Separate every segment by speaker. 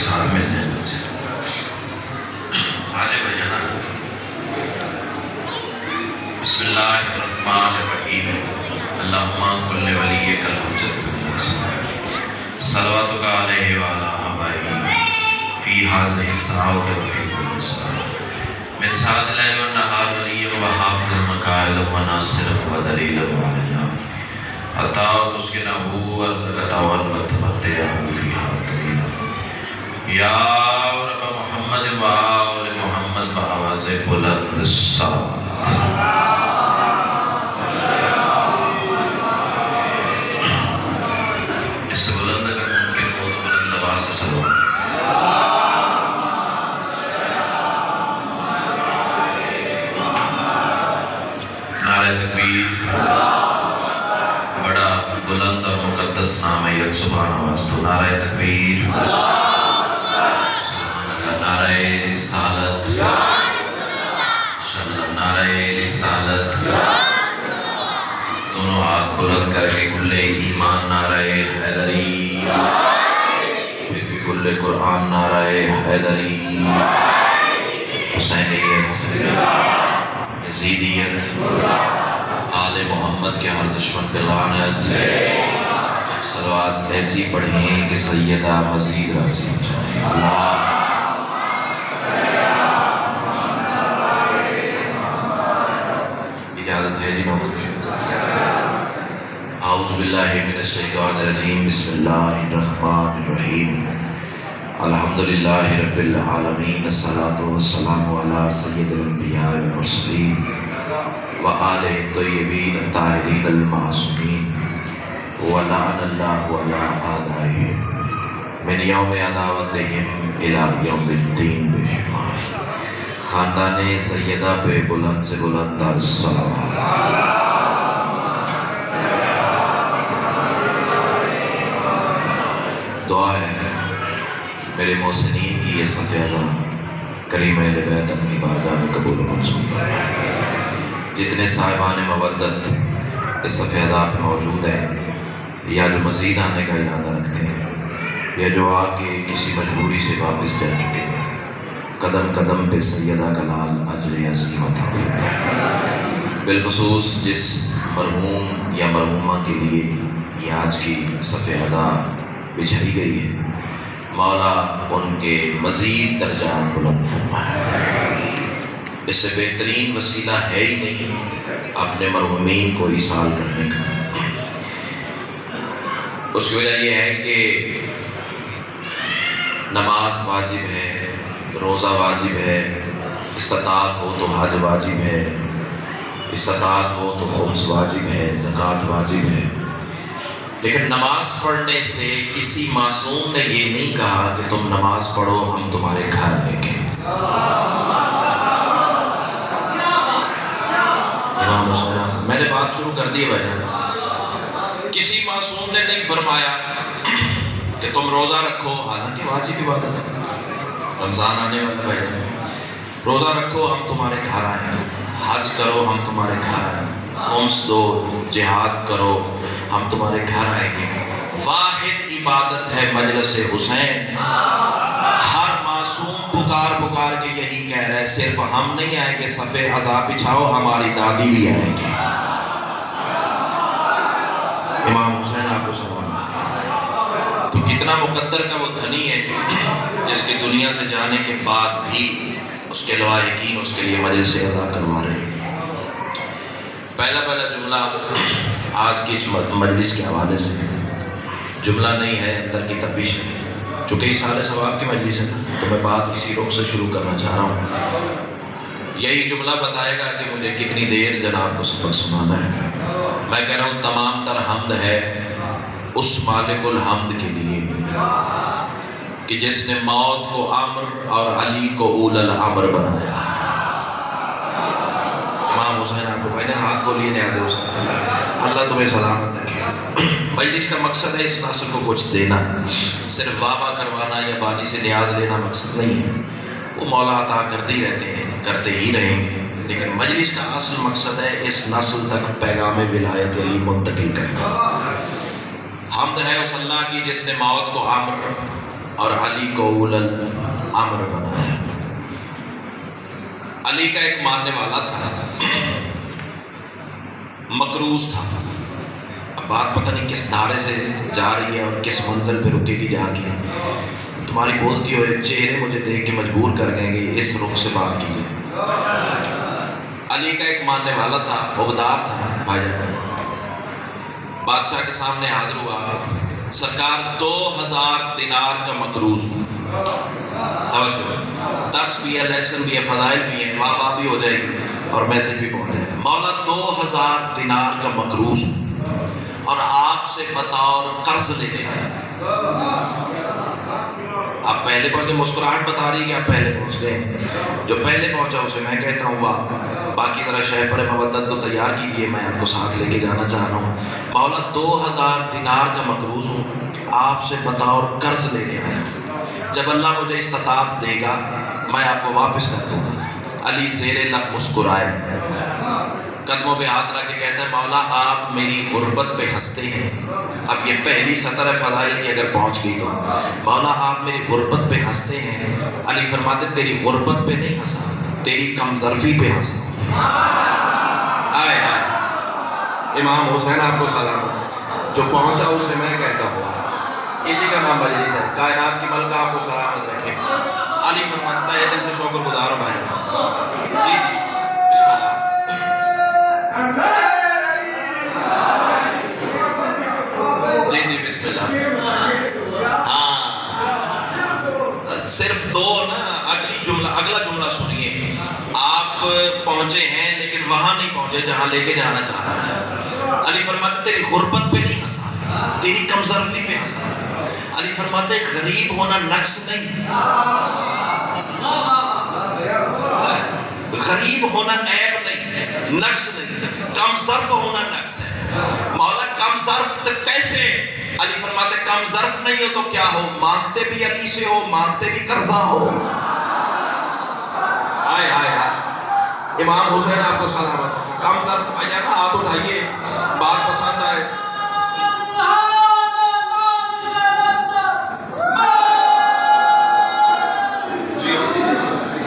Speaker 1: ساتھ مل جائیں بچے آجے بھائی جانا بسم اللہ الرحمن الرحیم اللہم کل ولیک الحجت صلواتک علیہ وعلا آبائی فی حاضر الساعۃ وفی کل ساعۃ من سعد اللیل والنہار ولی وحافظ مقاعد وناصر ودلیل وعلیہ عطاء تسکنہ ورزقتا والمتمتع فیہا طویلا یا رب محمد وآل محمد بآواز بلند الصلاة اس سے بلند اگر ممکن ہو تو بلند آواز سے سلام نعرہ تکبیر بڑا بلند اور مقدس نام ہے یک سبحان آواز تو نعرہ تکبیر نعرہ رسالت نعرہ رسالت دونوں ہاتھ بلند کر کے کل ایمان نعرہ حیدری پھر بھی کل قرآن نعرہ حیدری حسینیت یزیدیت آل محمد کے ہر دشمن پہ لعنت صلوات ایسی پڑھیں کہ سیدہ مزید راضی ہو جائیں اللہ اجازت ہے جی نوکر اعوذ باللہ من الشیطان الرجیم بسم اللہ الرحمن الرحیم الحمدللہ رب العالمین الصلاة والسلام علی سید الانبیاء والمرسلین وآلہ الطیبین الطاہرین المعصومین ولعن اللہ علی اعدائہم من یوم عداوتہم الی یوم الدین بشمار خاندان سیدہ پہ بلند سے بلند تر صلوات دعا ہے میرے محسنین کی یہ سفیدہ کریم اہل بیت اپنی بارگاہ میں قبول و منظور فرمائے جتنے صاحبان مودت اس سفیدہ پہ موجود ہیں یا جو مزید آنے کا ارادہ رکھتے ہیں یا جو آ کے کسی مجبوری سے واپس جا چکے ہیں قدم قدم پہ سیدہ کا لال اجر عظیم عطا فرمائے بالخصوص جس مرحوم یا مرحومہ کے لیے یہ آج کی سفیدہ بچھائی گئی ہے مولا ان کے مزید درجات بلند فرمائے اس سے بہترین وسیلہ ہے ہی نہیں اپنے مرحومین کو ایصال کرنے کا اس کی وجہ یہ ہے کہ نماز واجب ہے روزہ واجب ہے استطاعت ہو تو حج واجب ہے استطاعت ہو تو خمس واجب ہے زکوٰۃ واجب ہے لیکن نماز پڑھنے سے کسی معصوم نے یہ نہیں کہا کہ تم نماز پڑھو ہم تمہارے گھر آئیں گے میں نے بات شروع کر دی بھائی جان کسی معصوم نے نہیں فرمایا کہ تم روزہ رکھو حالانکہ واجب عبادت ہے رمضان آنے والا بھائی جان روزہ رکھو ہم تمہارے گھر آئیں گے حج کرو ہم تمہارے گھر آئیں گے خمس دو جہاد کرو ہم تمہارے گھر آئیں گے واحد عبادت ہے مجلس حسین ہر معصوم پکار پکار کے یہی کہہ رہا ہے صرف ہم نہیں آئیں گے صفِ عذاب بچھاؤ ہماری دادی بھی آئیں گے امام حسین آپ کو سلام تو کتنا مقدر کا وہ دھنی ہے جس کی دنیا سے جانے کے بعد بھی اس کے لواحقین اس کے لیے مجلس ادا کروا رہے ہیں پہلا جملہ آج کی مجلس کے حوالے سے جملہ نہیں ہے اندر کی تپش ہے چونکہ یہ سارے ثواب کی مجلس ہے تو میں بات اسی رخ سے شروع کرنا چاہ رہا ہوں یہی جملہ بتائے گا کہ مجھے کتنی دیر جناب کو سبق سنانا ہے میں کہہ رہا ہوں تمام تر حمد ہے اس مالک الحمد کے لیے کہ جس نے موت کو امر اور علی کو اول الامر بنایا امام حسین آپ کو بھائی جان ہاتھ کھولیے نیاز حسین اللہ تمہیں سلامت رکھے مجلس کا مقصد ہے اس نسل کو کچھ دینا صرف واہ واہ کروانا یا بانی سے نیاز لینا مقصد نہیں ہے وہ مولا عطا کرتے ہی رہتے ہیں کرتے ہی رہیں گے لیکن مجلس کا اصل مقصد ہے اس نسل تک پیغام ولایت علی منتقل کرنا حمد ہے اس اللہ کی جس نے موت کو امر اور علی کو اول الامر بنایا۔ علی کا ایک ماننے والا تھا، مقروض تھا۔ اب بات پتہ نہیں کس دھارے سے جا رہی ہے اور کس منزل پہ رکے گی جا کے، تمہاری بولتی ہوئے چہرے مجھے دیکھ کے مجبور کر دیں گے اس رخ سے بات کیجیے۔ علی کا ایک ماننے والا تھا، عبدار تھا بھائی جان، بادشاہ کے سامنے حاضر ہوا، سرکار 2000 دینار کا مقروض ہوا۔ توجہ، درس بھی ہے، لیسن بھی ہے، فضائل بھی ہیں، واہ واہ بھی ہو جائے گی اور میسج بھی پہنچ جائے گا۔ مولا 2000 دینار کا مقروض اور آپ سے بطور قرض لینے آیا۔ آپ پہلے پہنچے، مسکراہٹ بتا رہی ہے کہ آپ پہلے پہنچ گئے۔ جو پہلے پہنچا اسے میں کہتا ہوں واہ، باقی ذرا شہپر مودت کو تیار کیجئے، میں آپ کو ساتھ لے کے جانا چاہ رہا ہوں۔ مولا 2000 دینار کا مقروض ہوں، آپ سے بطور قرض لینے آیا، جب اللہ مجھے استطاعت دے گا میں آپ کو واپس کر دوں گا۔ علی زیر لب مسکرائے، قدموں پہ ہاتھ رکھ کے کہتا ہے مولا آپ میری غربت پہ ہنستے ہیں۔ اب یہ پہلی سطر ہے فضائل کی اگر پہنچ گئی تو، مولا آپ میری غربت پہ ہنستے ہیں۔ علی فرماتے تیری غربت پہ نہیں ہنسا، تیری کم ظرفی پہ ہنسا۔ آئے آئے، امام حسین آپ کو سلام، جو پہنچا اسے میں کہتا ہوں اسی کا نام مجلس ہے۔ کائنات کی ملکہ آپ کو سلامت رکھے۔ علی فرماتا ہے دل سے شکر گزار ہوں بھائی۔ جی جی بسم اللہ۔ جی جی بسم اللہ۔ ہاں صرف دو نا، اگلا جملہ سنیے۔ آپ پہنچے ہیں لیکن وہاں نہیں پہنچے جہاں لے کے جانا چاہ رہا تھا۔ علی فرماتے تیری غربت پہ نہیں ہنسا، تیری کم ظرفی پہ ہنسا۔ علی فرماتے غریب ہونا نقص نہیں، غریب ہونا عیب نہیں، نقص نہیں، کم ظرف ہونا نقص ہے۔ مولا کم ظرف کیسے؟ علی فرماتے کم ظرف نہیں ہو تو کیا ہو؟ مانگتے بھی علی سے ہو، مانگتے بھی قرضہ ہو۔ آئے آئے آئے، امام حسین آپ کو سلامت۔ کم ظرف آئیے نا، ہاتھ اٹھائیے، بات پسند آئے۔ جی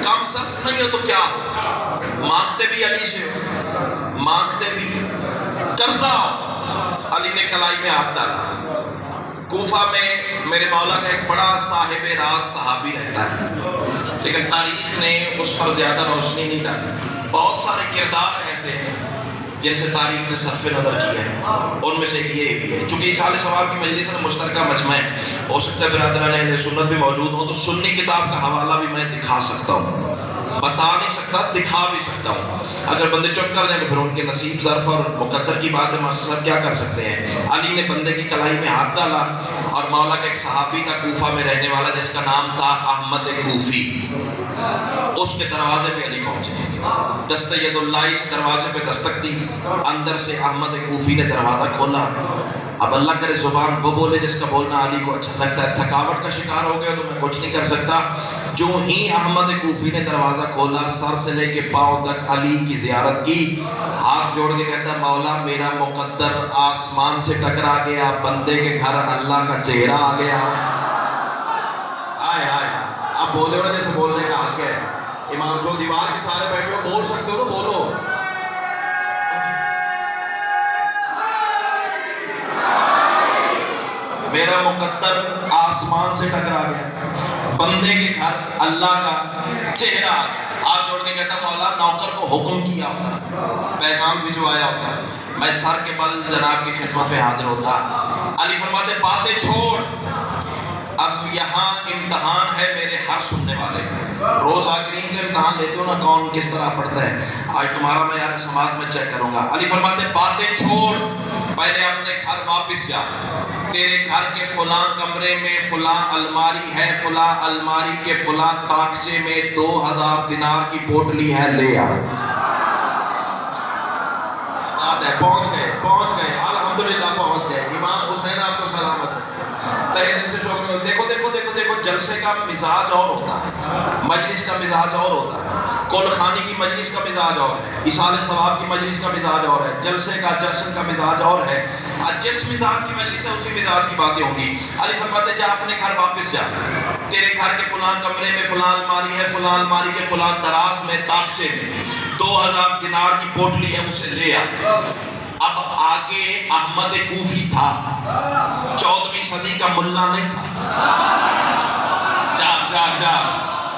Speaker 1: کم ظرف نہیں ہو تو کیا ہو؟ مانگتے بھی علی سے ہو، مانگتے بھی قرضہ ہو۔ علی نے کلائی میں ہاتھ ڈالا۔ کوفہ میں میرے مولا کا ایک بڑا صاحب راز صحابی رہتا ہے، لیکن تاریخ نے اس پر زیادہ روشنی نہیں ڈالی۔ بہت سارے کردار ہیں ایسے جن سے تاریخ نے صرف نظر کیا ہے، ان میں سے یہ بھی ہے۔ چونکہ اصال ثواب کی مجلس میں مشترکہ مجمع ہے، ہو سکتا ہے برادران اہل سنت بھی موجود ہو تو سنی کتاب کا حوالہ بھی میں دکھا سکتا ہوں، بتا نہیں سکتا دکھا بھی سکتا ہوں۔ اگر بندے چپ کر دیں تو پھر ان کے نصیب ظرف اور مقدر کی بات ہے، ماسٹر صاحب کیا کر سکتے ہیں۔ علی نے بندے کی کلائی میں ہاتھ ڈالا اور مولا کا ایک صحابی تھا کوفہ میں رہنے والا جس کا نام تھا احمد کوفی، اس کے دروازے پہ علی پہنچے۔ دست ید اللہ اس دروازے پہ دستک دی، اندر سے احمد کوفی نے دروازہ کھولا۔ اب اللہ کرے زبان وہ بولے جس کا بولنا علی کو اچھا لگتا ہے۔ تھکاوٹ کا شکار ہو گیا تو میں کچھ نہیں کر سکتا۔ جو ہی احمد کوفی نے دروازہ کھولا، سر سے لے کے پاؤں تک علی کی زیارت کی، ہاتھ جوڑ کے کہتا ہے مولا میرا مقدر آسمان سے ٹکرا گیا، بندے کے گھر اللہ کا چہرہ آ گیا۔ آئے آئے، اب بولے ہوئے جیسے بولنے کا حق ہے۔ امام جو دیوار کے سارے بیٹھے ہو بول سکتے ہو تو بولو۔ میرا مقدر آسمان سے ٹکرا گیا، بندے کے گھر اللہ کا چہرہ آ گیا۔ ہاتھ جوڑ کے کہتا مولا نوکر کو حکم کیا ہوتا، پیغام بھجوایا ہوتا، میں سر کے بل جناب کی خدمت پہ حاضر ہوتا۔ علی فرماتے باتیں چھوڑ، اب یہاں امتحان ہے میرے ہر سننے والے کا۔ روز آخرین کا امتحان لیتے ہو نا کون کس طرح پڑھتا ہے، آج تمہارا میں یار سماعت میں چیک کروں گا۔ علی فرماتے باتیں چھوڑ، پہلے اپنے گھر واپس جا، تیرے گھر کے فلاں کمرے میں فلاں الماری ہے، فلاں الماری کے فلاں تاکچے میں 2000 دینار کی پوٹلی ہے، لے آ۔ پہنچ گئے الحمدللہ پہنچ گئے۔ امام حسین آپ کو سلامت رکھے، تہہ دل سے شکر۔ دیکھو دیکھو دیکھو دیکھو دیکھو جلسے کا مزاج اور ہوتا ہے، مجلس کا مزاج اور ہوتا ہے، کل خانی کی مجلس کا مزاج اور ہے، ایصال ثواب کی مجلس کا مزاج اور ہے، جلسے کا جشن کا مزاج اور ہے۔ جس مزاج کی مجلس ہے اسی مزاج کی باتیں ہوں گی۔ علی فرماتے ہیں جا اپنے گھر واپس جا، تیرے گھر کے فلاں کمرے میں فلاں الماری ہے، فلاں الماری کے فلاں دراز میں تاکچے میں 2000 دینار کی پوٹلی ہے، اسے لے آ۔ اب آگے احمد کوفی تھا، 14ویں صدی کا ملا نہیں تھا۔ جاگ جاگ جاگ،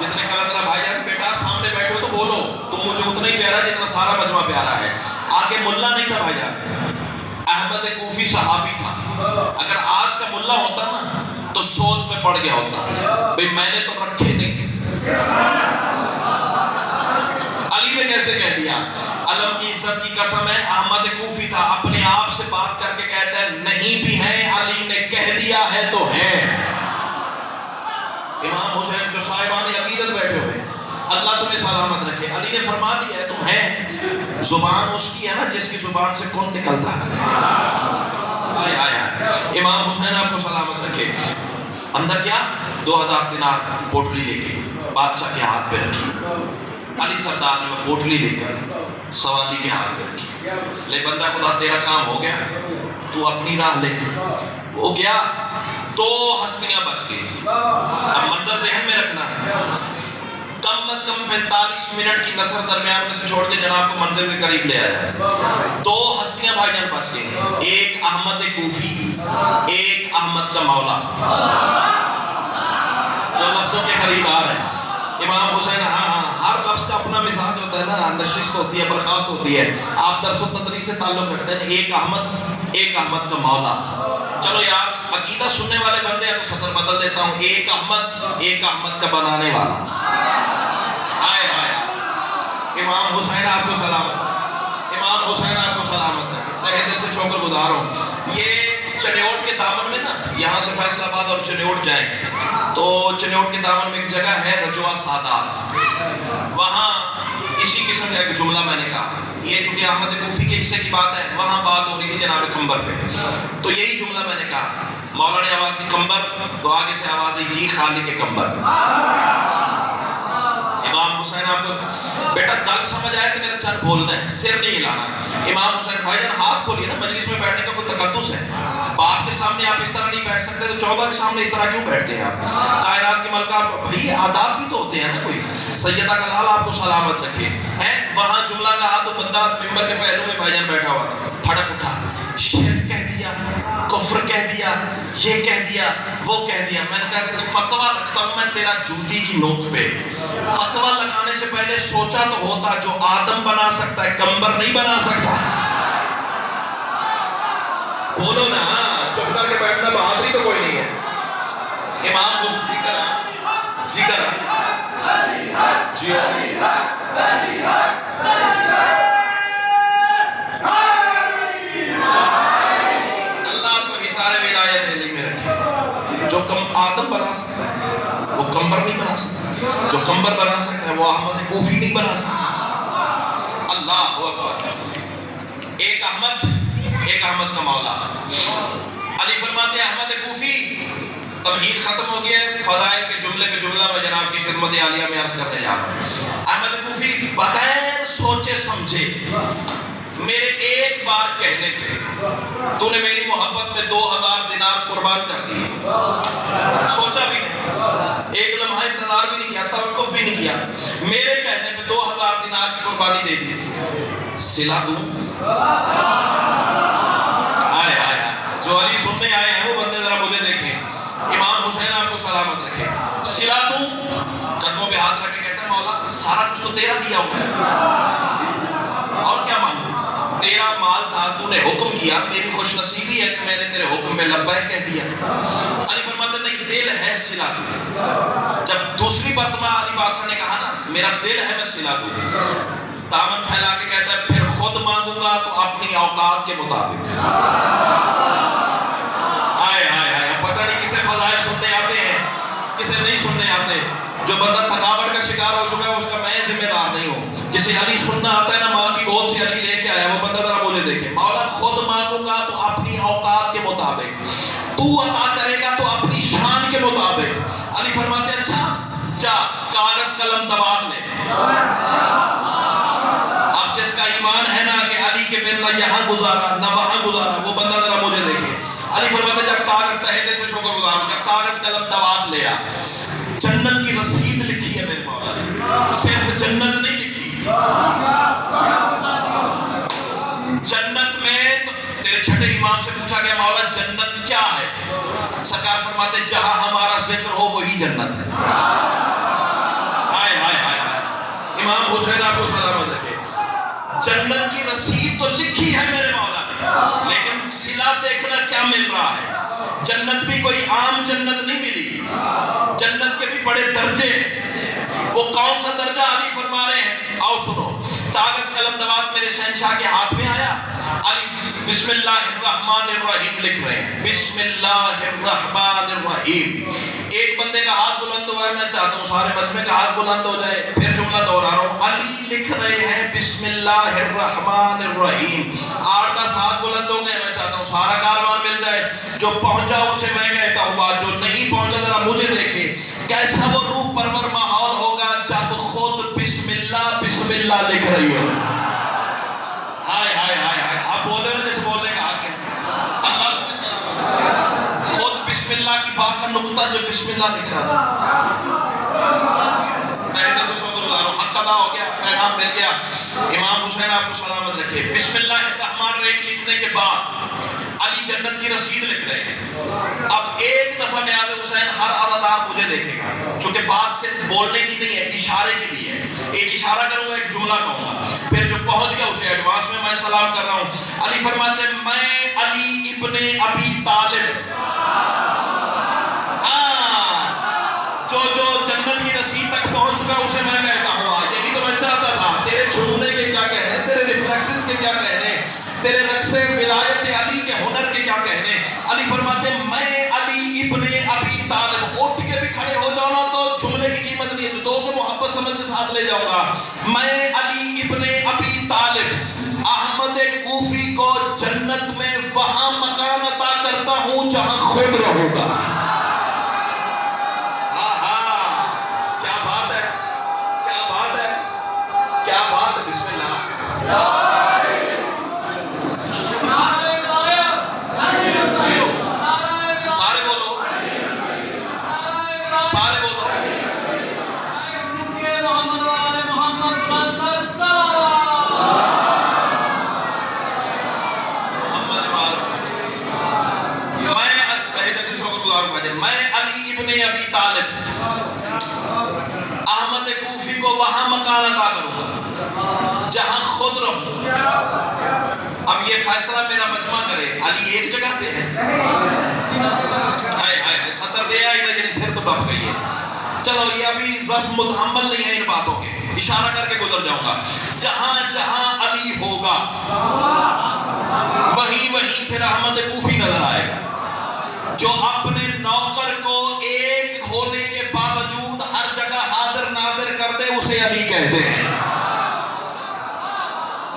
Speaker 1: جتنے کلندرہ بھائی جان بیٹا سامنے بیٹھے ہو تو بولو، تم مجھے اتنا ہی پیارا جتنا سارا مجمع پیارا ہے۔ آگے ملا نہیں تھا بھائی جان، احمد کوفی صحابی تھا۔ اگر آج کا ملا ہوتا نا تو سوچ میں پڑ گیا ہوتا، بھئی میں نے تو رکھے نہیں، علی نے کیسے کہہ دیا؟ علم کی عزت کی قسم ہے، احمد کوفی تھا، اپنے آپ سے بات کر کے کہتا ہے نہیں بھی ہے، علی نے کہہ دیا ہے تو ہے۔ امام حسین جو صاحبان عقیدت بیٹھے ہوئے ہیں، اللہ تمہیں سلامت رکھے، علی نے فرما دیا ہے تو ہے۔ زبان اس کی ہے نا جس کی زبان سے کون نکلتا ہے۔ آئے آئے آئے، امام حسین آپ کو سلامت رکھے۔ اندر کیا 2000 دینار پوٹلی لے کے بادشاہ کے ہاتھ پہ رکھی، علی سردار نے وہ پوٹلی لے کر سوالی کے ہاتھ پہ رکھی، لے بندہ خدا تیرا کام ہو گیا، تو اپنی راہ لے۔ وہ گیا، 2 ہستیاں بچ گئی۔ اب منظر ذہن میں رکھنا ہے، کم از کم 45 منٹ کی نثر درمیان میں سے چھوڑ کے جناب کو منظر کے قریب لے آیا۔ 2 ہستیاں بھائی جان بچ گئی، ایک احمد کوفی، ایک احمد کا مولا، جو لفظوں کے خریدار ہیں۔ امام حسین ہر لفظ کا اپنا مزاج ہوتا ہے نا، نشست ہوتی ہے، برخاست ہوتی ہے۔ آپ درس و تدریس سے تعلق رکھتے ہیں، ایک احمد کا مولا۔ چلو یار عقیدہ سننے والے بندے ہیں تو سطر بدل دیتا ہوں، ایک احمد کا بنانے والا۔ آئے آئے، امام حسین آپ کو سلامت، امام حسین آپ کو سلامت رکھے، تہہ دل سے شکر گزار ہوں۔ یہ چنیوٹ کے دامن میں نا، یہاں سے فیصل آباد اور چنیوٹ جائیں تو چنیوٹ کے دامن میں ایک جگہ ہے رجوع سادات، وہاں اسی قسم کا ایک جملہ میں نے کہا، یہ چونکہ احمد کوفی کے حصے کی بات ہے، وہاں بات ہو رہی تھی جناب کمبر پہ، تو یہی جملہ میں نے کہا، مولا نے آواز دی کمبر، تو آگے سے آواز دی جی خالی کے کمبر۔ امام حسین آپ کو بیٹا گل سمجھ آئے تو میرا چند بولنا ہے، سر نہیں ہلانا۔ امام حسین بھائی جان ہاتھ کھولیے نا، مجلس میں بیٹھنے کا کوئی تقدس ہے؟ باپ کے سامنے آپ اس طرح نہیں بیٹھ سکتے تو 14 کے سامنے اس طرح کیوں بیٹھتے ہیں آپ؟ کائنات کی ملکہ بھائی آداب بھی تو ہوتے ہیں نا کوئی۔ سیدہ کا لال آپ کو سلامت رکھے ہیں، وہاں جملہ کہا تو بندہ ممبر کے پہلو میں بھائی جان بیٹھا ہوا پھڑک اٹھا، شرک کہہ دیا، کفر کہہ دیا، یہ کہہ دیا، وہ کہہ دیا۔ میں نے کہا فتویٰ رکھتا ہوں میں تیرا جوتی کی نوک پہ، فتویٰ لگانے سے پہلے سوچا تو ہوتا، جو آدم بنا سکتا ہے کمبر نہیں بنا سکتا۔ بولو نا، چپ کر کے بیٹھنا بہادری تو کوئی نہیں ہے۔ امام حسین جی کرا جی اللہ آپ کو حصار ولایت علی میں رکھے۔ جو آدم بنا سکتا ہے وہ کمبر نہیں بنا سکتا، جو کمبر بنا سکتا ہے وہ احمد کوفی نہیں بنا سکتا۔ اللہ اکبر، ایک احمد کا مولا۔ علی فرماتے ہیں احمد کوفی تمہید ختم ہو گیا ہے، فضائل کے جملے پہ جملہ میں جناب کی خدمت عالیہ میں عرض کرنے جا رہا ہوں۔ احمد کوفی بغیر سوچے سمجھے میرے ایک بار کہنے پہ تو نے میری محبت میں 2000 دینار قربان کر دیے، سوچا بھی نہیں، ایک لمحہ انتظار بھی نہیں کیا، توقف بھی نہیں کیا، میرے کہنے پہ 2000 دینار کی قربانی دے دی۔ صلہ دوں؟ جو علی سننے آئے ہیں وہ بندے ذرا مجھے دیکھیں، امام حسین آپ کو سلامت رکھے، صلہ دوں؟ قدموں پہ ہاتھ رکھ کے کہتا ہے مولا سارا کچھ تو تیرا دیا ہوں میں، اور کیا مانگوں؟ تیرا مال تھا، تو نے حکم کیا، میری خوش نصیبی ہے کہ میں نے تیرے حکم پہ لبیک کہہ دیا۔ علی فرماتے نہیں دل ہے صلہ دوں۔ جب دوسری مرتبہ علی بادشاہ نے کہا نا میرا دل ہے میں صلہ دوں، دامن پھیلا کے کہتا ہے پھر خود مانگوں گا تو اپنی اوقات کے مطابق۔ پتہ نہیں کسے فضائل سننے آتے ہیں کسے نہیں سننے آتے، جو بندہ تھکاوٹ کا شکار ہو چکا ہے اس کا میں ذمہ دار نہیں ہوں۔ کسے علی سننا آتا ہے نا، ماں کی گود سے علی لے کے آیا، وہ بندہ ذرا مجھے دیکھے، مولا خود مانگوں گا تو اپنی اوقات کے مطابق، تو عطا کرے گا تو اپنی شان کے مطابق۔ علی علی فرماتے ہیں اچھا جا کاغذ قلم تبادلے لے. اب جس کا ایمان ہے نا کہ علی کے بن نہ یہاں گزارا نہ وہاں گزارا، وہ بندہ ذرا مجھے دیکھے. علی فرماتے ہیں جب کاغذ تہے دل سے شکر گزار ہوں، جب کاغذ قلم تبادلے لے آ، جنت کی رسید لکھی ہے میرے مولا نے، صرف جنت نہیں لکھی. جنت میں تو تیرے چھٹے امام سے پوچھا گیا مولا جنت کیا ہے؟ سرکار فرماتے جہاں ہمارا ذکر ہو وہی جنت ہے. ہائے ہائے ہائے ہائے. امام حسین آپ کو سلامت رکھے. جنت کی رسید تو لکھی ہے میرے مولا نے، لیکن صلہ دیکھنا کیا مل رہا ہے. جنت بھی کوئی عام جنت نہیں ملی، جنت کے بھی بڑے درجے ہیں. وہ کون سا درجہ علی فرما رہے ہیں؟ آؤ سنو. کاغذ قلم دوات میرے شہنشاہ کے ہاتھ میں آیا. علی بسم اللہ الرحمن الرحیم لکھ رہے ہیں، بسم اللہ الرحمن الرحیم. ایک بندے کا ہاتھ بلند ہوا ہے، میں چاہتا ہوں سارے مجمع کا ہاتھ بلند ہو جائے. پھر جملہ دوہرا رہا ہوں، علی لکھ رہے ہیں بسم اللہ الرحمن الرحیم. 8-10 ہاتھ بلند ہو گئے، میں چاہتا ہوں سارا کاروان مل جائے. جو پہنچا اسے میں کہتا ہوں، جو نہیں پہنچا ذرا مجھے دیکھے. کیسا وہ روح پرور ماحول ہوگا جب خود بسم اللہ لکھ رہی ہو. ہائے ہائے ہائے ہائے. آپ بولے نا جیسے بولنے کا حق ہے. اللہ خود بسم اللہ کی بات کا نقطہ جو بسم اللہ لکھ رہا تھا. پہلے سے شکر گزار ہوں، حق ادا ہو گیا، پیغام مل گیا. امام حسین آپ کو سلامت رکھے. بسم اللہ الرحمن الرحیم لکھنے کے بعد علی جنت کی رسید لکھ رہے ہیں. اب ایک دفعہ نیاز حسین ہر عددار مجھے دیکھے گا، چونکہ بات صرف بولنے کی نہیں ہے، اشارے کی بھی ہے. ایک اشارہ کروں گا، ایک جملہ کہوں گا، پھر جو پہنچ گیا اسے ایڈوانس میں سلام کر رہا ہوں. علی فرماتے ہیں میں علی ابن ابی طالب، جو جنت کی رسید تک پہنچ چکا اسے میں کہتا ہوں. یہی تو میں چاہتا تھا. تیرے جھومنے کے کیا کہنے، تیرے ریفلیکسز کے کیا کہنے، تیرے رقص ولایت علی کے ہنر کے کیا کہنے. علی فرماتے ہیں میں علی ابن ابی طالب. اٹھ کے بھی کھڑے ہو جاؤ نا تو جملے کی قیمت نہیں ہے، جو دو کو محبت سمجھ کے ساتھ لے جاؤں گا. میں علی ابن ابی طالب احمد کوفی کو جنت میں وہاں مکان عطا کرتا ہوں جہاں خود رہوں گا. بسم اللہ. سارے بولو، سارے بولو. میں علی ابن ابی طالب احمد کوفی کو وہاں مکان عطا کروں گا جہاں خود رہوں. اب یہ فیصلہ میرا مجمع کرے، علی ایک جگہ پہ ہے. ہائے ہائے سطر دیا ہی نہ جنی سر تو ڈب گئی ہے. چلو یہ ابھی ظرف متحمل نہیں ہے ان باتوں کے، اشارہ کر کے گزر جاؤں گا. جہاں جہاں علی ہوگا وہیں وہیں پھر احمد کوفی نظر آئے گا، جو اپنے نوکر کو ایک ہونے کے باوجود ہر جگہ حاضر ناظر کر دے اسے علی کہتے ہیں.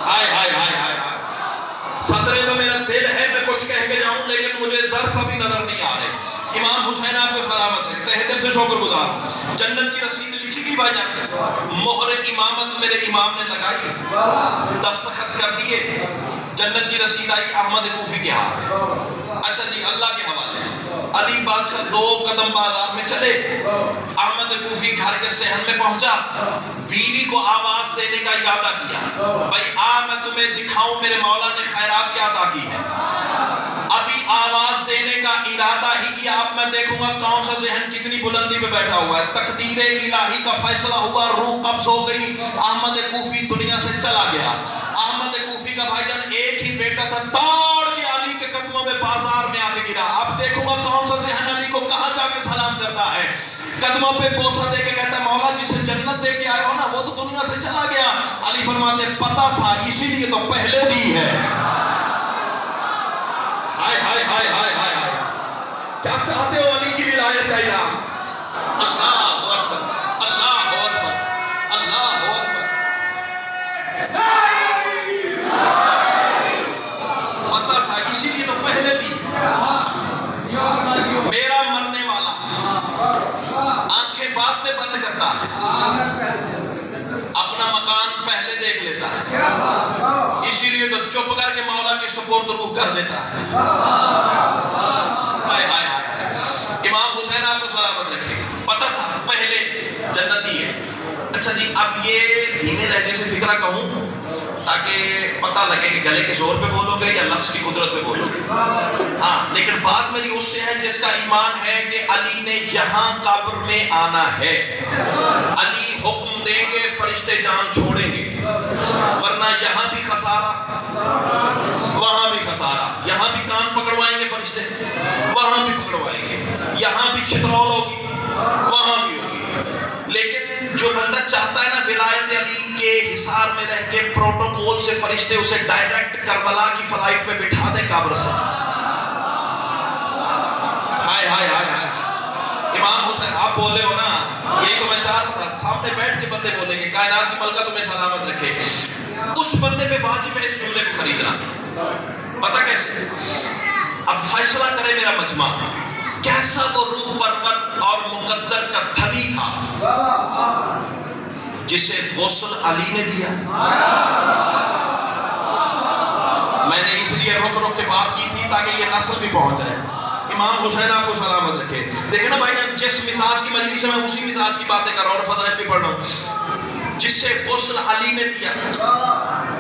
Speaker 1: ہائے ہائے ہائے ہائے. صدرے تو میرا دل ہے میں کچھ کہہ کے جاؤں، لیکن مجھے ظرف ابھی نظر نہیں آ رہے. امام حسین آپ کو سلامت رہے، تہ دل سے شکر گزار ہوں. جنت کی رسید لکھی گئی بھائی جان، مہر امامت میرے امام نے لگائی، دستخط کر دیے. جنت کی رسید آئی احمد کوفی کے ہاتھ. اچھا جی اللہ کے حوالے. علی بادشاہ 2 قدم بازار میں چلے. احمد کوفی گھر کے صحن میں پہنچا، بیوی کو آواز دینے کا ارادہ کیا، بھائی میں تمہیں دکھاؤں میرے مولا نے خیرات کیا عطا کی ہے. ابھی آواز دینے کا ارادہ ہی کیا، اب میں دیکھوں گا کون سا ذہن کتنی بلندی پہ بیٹھا ہوا ہے. تقدیر الہی کا فیصلہ ہوا، روح قبض ہو گئی، احمد کوفی دنیا سے چلا گیا. احمد کوفی کا بھائی جان ایک ہی بیٹا تھا، دوڑ کے علی کے قدموں میں بازار میں آ کے گرا. اب دیکھوں گا کون سا ذہن علی کو کہاں جا کے سلام کرتا ہے. قدموں پہ بوسہ دے کے کہتا ہے مولا جسے جنت دے کے آئے ہو نا وہ تو دنیا سے چلا گیا. علی فرماتے پتہ تھا اسی لیے تو پہلے دی ہے. ہائے ہائے ہائے ہائے ہائے ہائے. کیا چاہتے ہو علی کی ولایت کا انعام؟ اللہ اکبر اللہ اکبر اللہ اکبر. پتہ تھا اسی لیے تو پہلے دی. میرا مرنے والا کرتا ہے، اپنا مکان پہلے دیکھ لیتا ہے، اسی لیے تو چپ کر کے مولا کے سپرد روح کر دیتا ہے۔ امام حسین آپ کو سلامت رکھے، پتہ تھا پہلے جنتی ہے۔ اچھا جی، اب یہ دھیمے لہجے سے فکرہ کہوں تاکہ پتہ لگے کہ گلے کے زور پہ بولو گے یا لفظ کی قدرت پہ بولو گے؟ ہاں، لیکن بات میری اس سے ہے جس کا ایمان ہے کہ علی نے یہاں قبر میں آنا ہے، علی حکم دیں گے فرشتے جان چھوڑیں گے، ورنہ یہاں بھی خسارہ وہاں بھی خسارہ، یہاں بھی کان پکڑوائیں گے فرشتے وہاں بھی پکڑوائیں گے، یہاں بھی چھترول ہوگی وہاں بھی ہوگی۔ لیکن جو بندہ چاہتا ہے نا ولایت علی کے حصار میں رہ کے پروٹوکول سے فرشتے اسے ڈائریکٹ کربلا کی فلائٹ پہ بٹھا دے قبر سے، ہائے ہائے ہائے ہائے۔ امام حسین آپ بولے ہو نا، یہی تو میں چاہ رہا تھا، سامنے بیٹھ کے بندے بولیں گے کائنات کی ملکہ تمہیں سلامت رکھے، اس بندے پہ واجب ہے اس جملے کو خریدنا۔ پتہ کیسے؟ اب فیصلہ کرے میرا مجمع، کیسا وہ روح پرور اور مقدر کا دھنی تھا جسے غسل علی نے دیا۔ میں نے اس لیے رک رک کے بات کی تھی تاکہ یہ نسل بھی پہنچ جائے۔ امام حسین آپ کو سلامت رکھے۔ دیکھیں نا بھائی جان، جس مزاج کی مجلس میں اسی مزاج کی باتیں کر رہا ہوں اور فضائل بھی پڑھ رہا ہوں۔ جسے غسل علی نے دیا،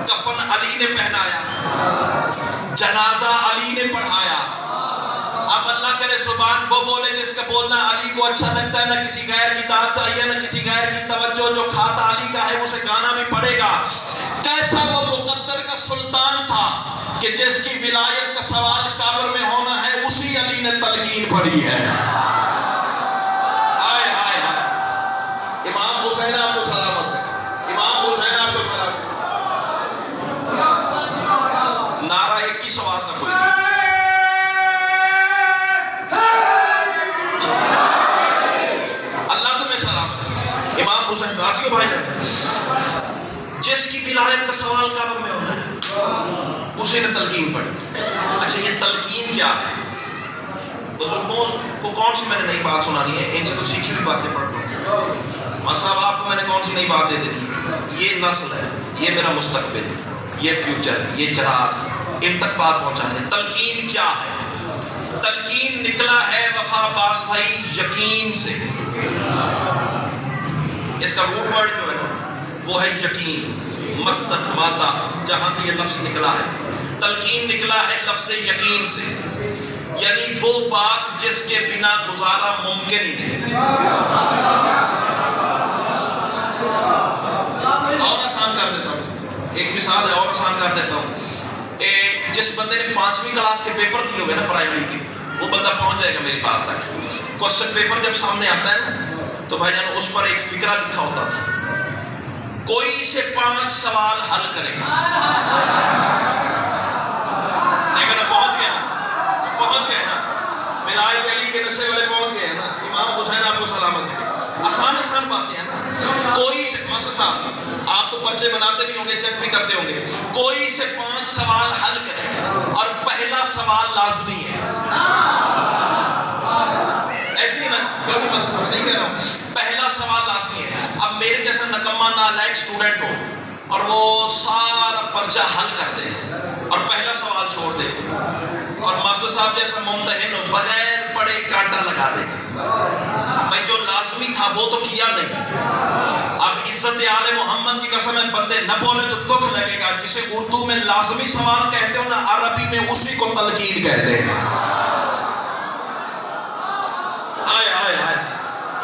Speaker 1: کفن علی نے پہنایا، جنازہ علی نے پڑھایا۔ اب اللہ کرے زبان وہ بولے جس کا بولنا علی کو اچھا لگتا ہے، نہ کسی غیر کی داد چاہیے نہ کسی غیر کی توجہ، جو کھاتا علی کا ہے اسے گانا بھی پڑے گا۔ کیسا وہ مقدر کا سلطان تھا کہ جس کی ولایت کا سوال قبر میں ہونا ہے اسی علی نے تلقین پڑھی ہے۔ آئے آئے آئے، امام حسین آپ کو سلامت رکھے، امام حسین آپ کو سلامت رکھے۔ نعرہ ایک کی سوال نہ کوئی، اللہ تمہیں سلامت رکھے۔ امام حسین راضی ہو بھائی جان؟ جس کی ولایت کا سوال قبر میں ہونا ہے اسی نے تلقین پڑھی۔ اچھا، یہ تلقین کیا ہے؟ بزرگوں کو کون سی میں نے نئی بات سنانی ہے؟ ان سے تو سیکھی ہوئی باتیں پڑھ رہا ہوں۔ صاحب آپ کو میں نے کون سی نئی بات دے دی تھی؟ یہ نسل ہے، یہ میرا مستقبل، یہ فیوچر، یہ چراغ، ان تک بات پہنچانے۔ تلقین کیا ہے؟ تلقین نکلا ہے وفا باس بھائی یقین سے۔ اس کا روٹ ورڈ جو ہے وہ ہے یقین، مصدر مادہ جہاں سے یہ لفظ نکلا ہے۔ تلقین نکلا ہے لفظ یقین سے، یعنی وہ بات جس کے بنا گزارا ممکن ہی نہیں۔ اور آسان کر دیتا ہوں، ایک مثال ہے اور آسان کر دیتا ہوں۔ جس بندے نے 5ویں کلاس کے پیپر دیے ہوئے نا پرائمری کے، وہ بندہ پہنچ جائے گا میری بات تک۔ کوسچن پیپر جب سامنے آتا ہے نا تو بھائی جان اس پر ایک فقرہ لکھا ہوتا تھا، کوئی سے 5 سوال حل کرے گا۔ دیکھو نا، پہنچ گئے نا ولایت علی کے نشے والے پہنچ گئے ہیں نا۔ امام حسین آپ کو سلامت رکھے۔ آسان آسان باتیں ہیں نا۔ کوئی سے ماسٹر صاحب آپ تو پرچے بناتے بھی ہوں گے، چیک بھی کرتے ہوں گے، کوئی سے 5 سوال حل کرے اور پہلا سوال لازمی ہے۔ ایسے ہی نا، کیونکہ میں صحیح کہہ رہا ہوں، پہلا سوال لازمی ہے۔ اب میرے جیسا نکمہ نالائق اسٹوڈنٹ ہو اور وہ سارا پرچہ حل کر دے اور پہلا سوال چھوڑ دے، اور ماسٹر صاحب جیسا ممتحن ہو بغیر پڑھے کانٹا لگا دے، بھائی جو لازمی تھا وہ تو کیا نہیں۔ اب عزت آل محمد کی قسم ہے، بندے نہ بولے تو دکھ لگے گا۔ جسے اردو میں لازمی سوال کہتے ہو نا، عربی میں اسی کو تلقین کہتے ہیں۔ آئے آئے آئے،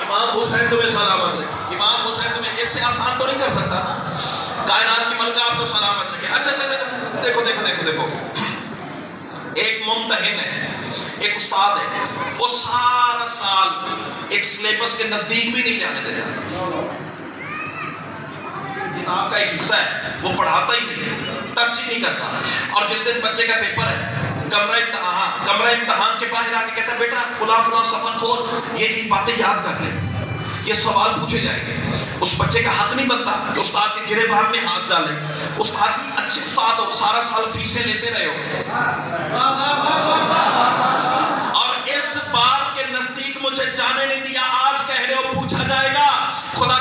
Speaker 1: امام حسین تمہیں سلامت رکھے۔ امام حسین تمہیں اس سے آسان تو نہیں کر سکتا نا، کائنات کی ملکہ آپ کو سلامت رکھے۔ اچھا دیکھو دیکھو دیکھو دیکھو، ایک ممتحن ہے، ایک استاد ہے، وہ سارا سال ایک سلیبس کے نزدیک بھی نہیں جانے دیتا، کتاب کا ایک حصہ ہے وہ پڑھاتا ہی نہیں، ترجیح نہیں کرتا۔ اور جس دن بچے کا پیپر ہے، کمرہ امتحان کے باہر آ کے کہتا ہے بیٹا فلاں فلاں صفحہ کھول، یہ باتیں یاد کر لیں، یہ سوال پوچھے جائیں گے۔ اس بچے کا حق نہیں بنتا کہ استاد کے گریبان میں ہاتھ ڈالے۔ استاد بھی اچھے استاد ہو، سارا سال فیسیں لیتے رہے ہو، اور اس بات کے نزدیک مجھے جانے نہیں دیا، آج کہہ رہے ہو پوچھا جائے گا۔ خدا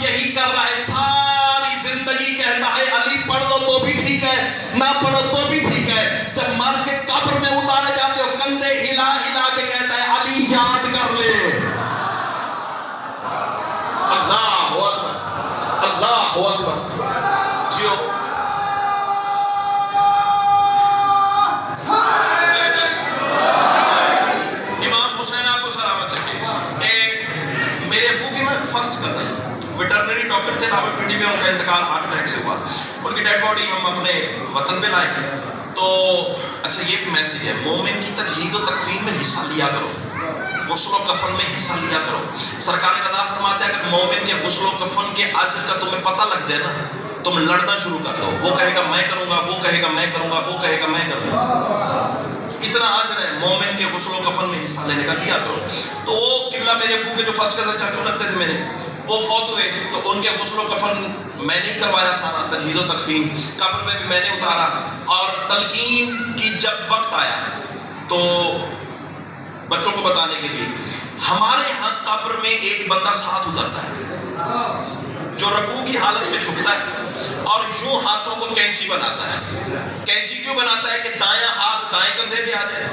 Speaker 2: یہی کر رہا ہے، ساری زندگی کہتا ہے علی پڑھ لو تو بھی ٹھیک ہے، نہ پڑھو تو بھی ٹھیک ہے، جب مر کے قبر میں اتارے جاتے ہو کندھے ہلا ہلا کے کہتا ہے علی یاد کر لے۔ اللہ اکبر، اللہ اکبر، جیو امام حسین آپ کو سلامت رکھے۔ میرے ابو کے میں فرسٹ کزن ویٹرنری ڈاکٹر تھے، راولپنڈی میں ان کا انتقال ہارٹ اٹیک سے ہوا، ان کی ڈیڈ باڈی ہم اپنے وطن پہ لائے۔ تو اچھا یہ بھی میسیج ہے، مومن کی تجہیز و تکفین میں حصہ لیا کرو، غسل و کفن میں حصہ لیا کرو۔ سرکار رضا فرماتے ہیں اگر مومن کے غسل و کفن کے اجر کا تمہیں پتہ لگ جائے نا، تم لڑنا شروع کر دو، وہ کہے گا میں کروں گا، وہ کہے گا میں کروں گا، وہ کہے گا میں کروں گا۔ اتنا اجر ہے مومن کے غسل و کفن میں حصہ لینے کا، لیا کرو۔ تو وہ قبلہ میرے ابو کے جو فرسٹ کزن چاچو لگتے تھے میرے، وہ فوت ہوئے تو ان کے غسل و کفن میں نہیں کروایا، سارا تجہیز و تکفین قبر میں بھی میں نے اتارا، اور تلقین کی جب وقت آیا تو بچوں کو بتانے کے لیے ہمارے ہاں قبر میں ایک بندہ ساتھ اترتا ہے جو رکوع کی حالت میں جھکتا ہے اور یوں ہاتھوں کو کینچی بناتا ہے۔ کینچی کیوں بناتا ہے کہ دایاں ہاتھ دائیں کندھے پہ آ جائے،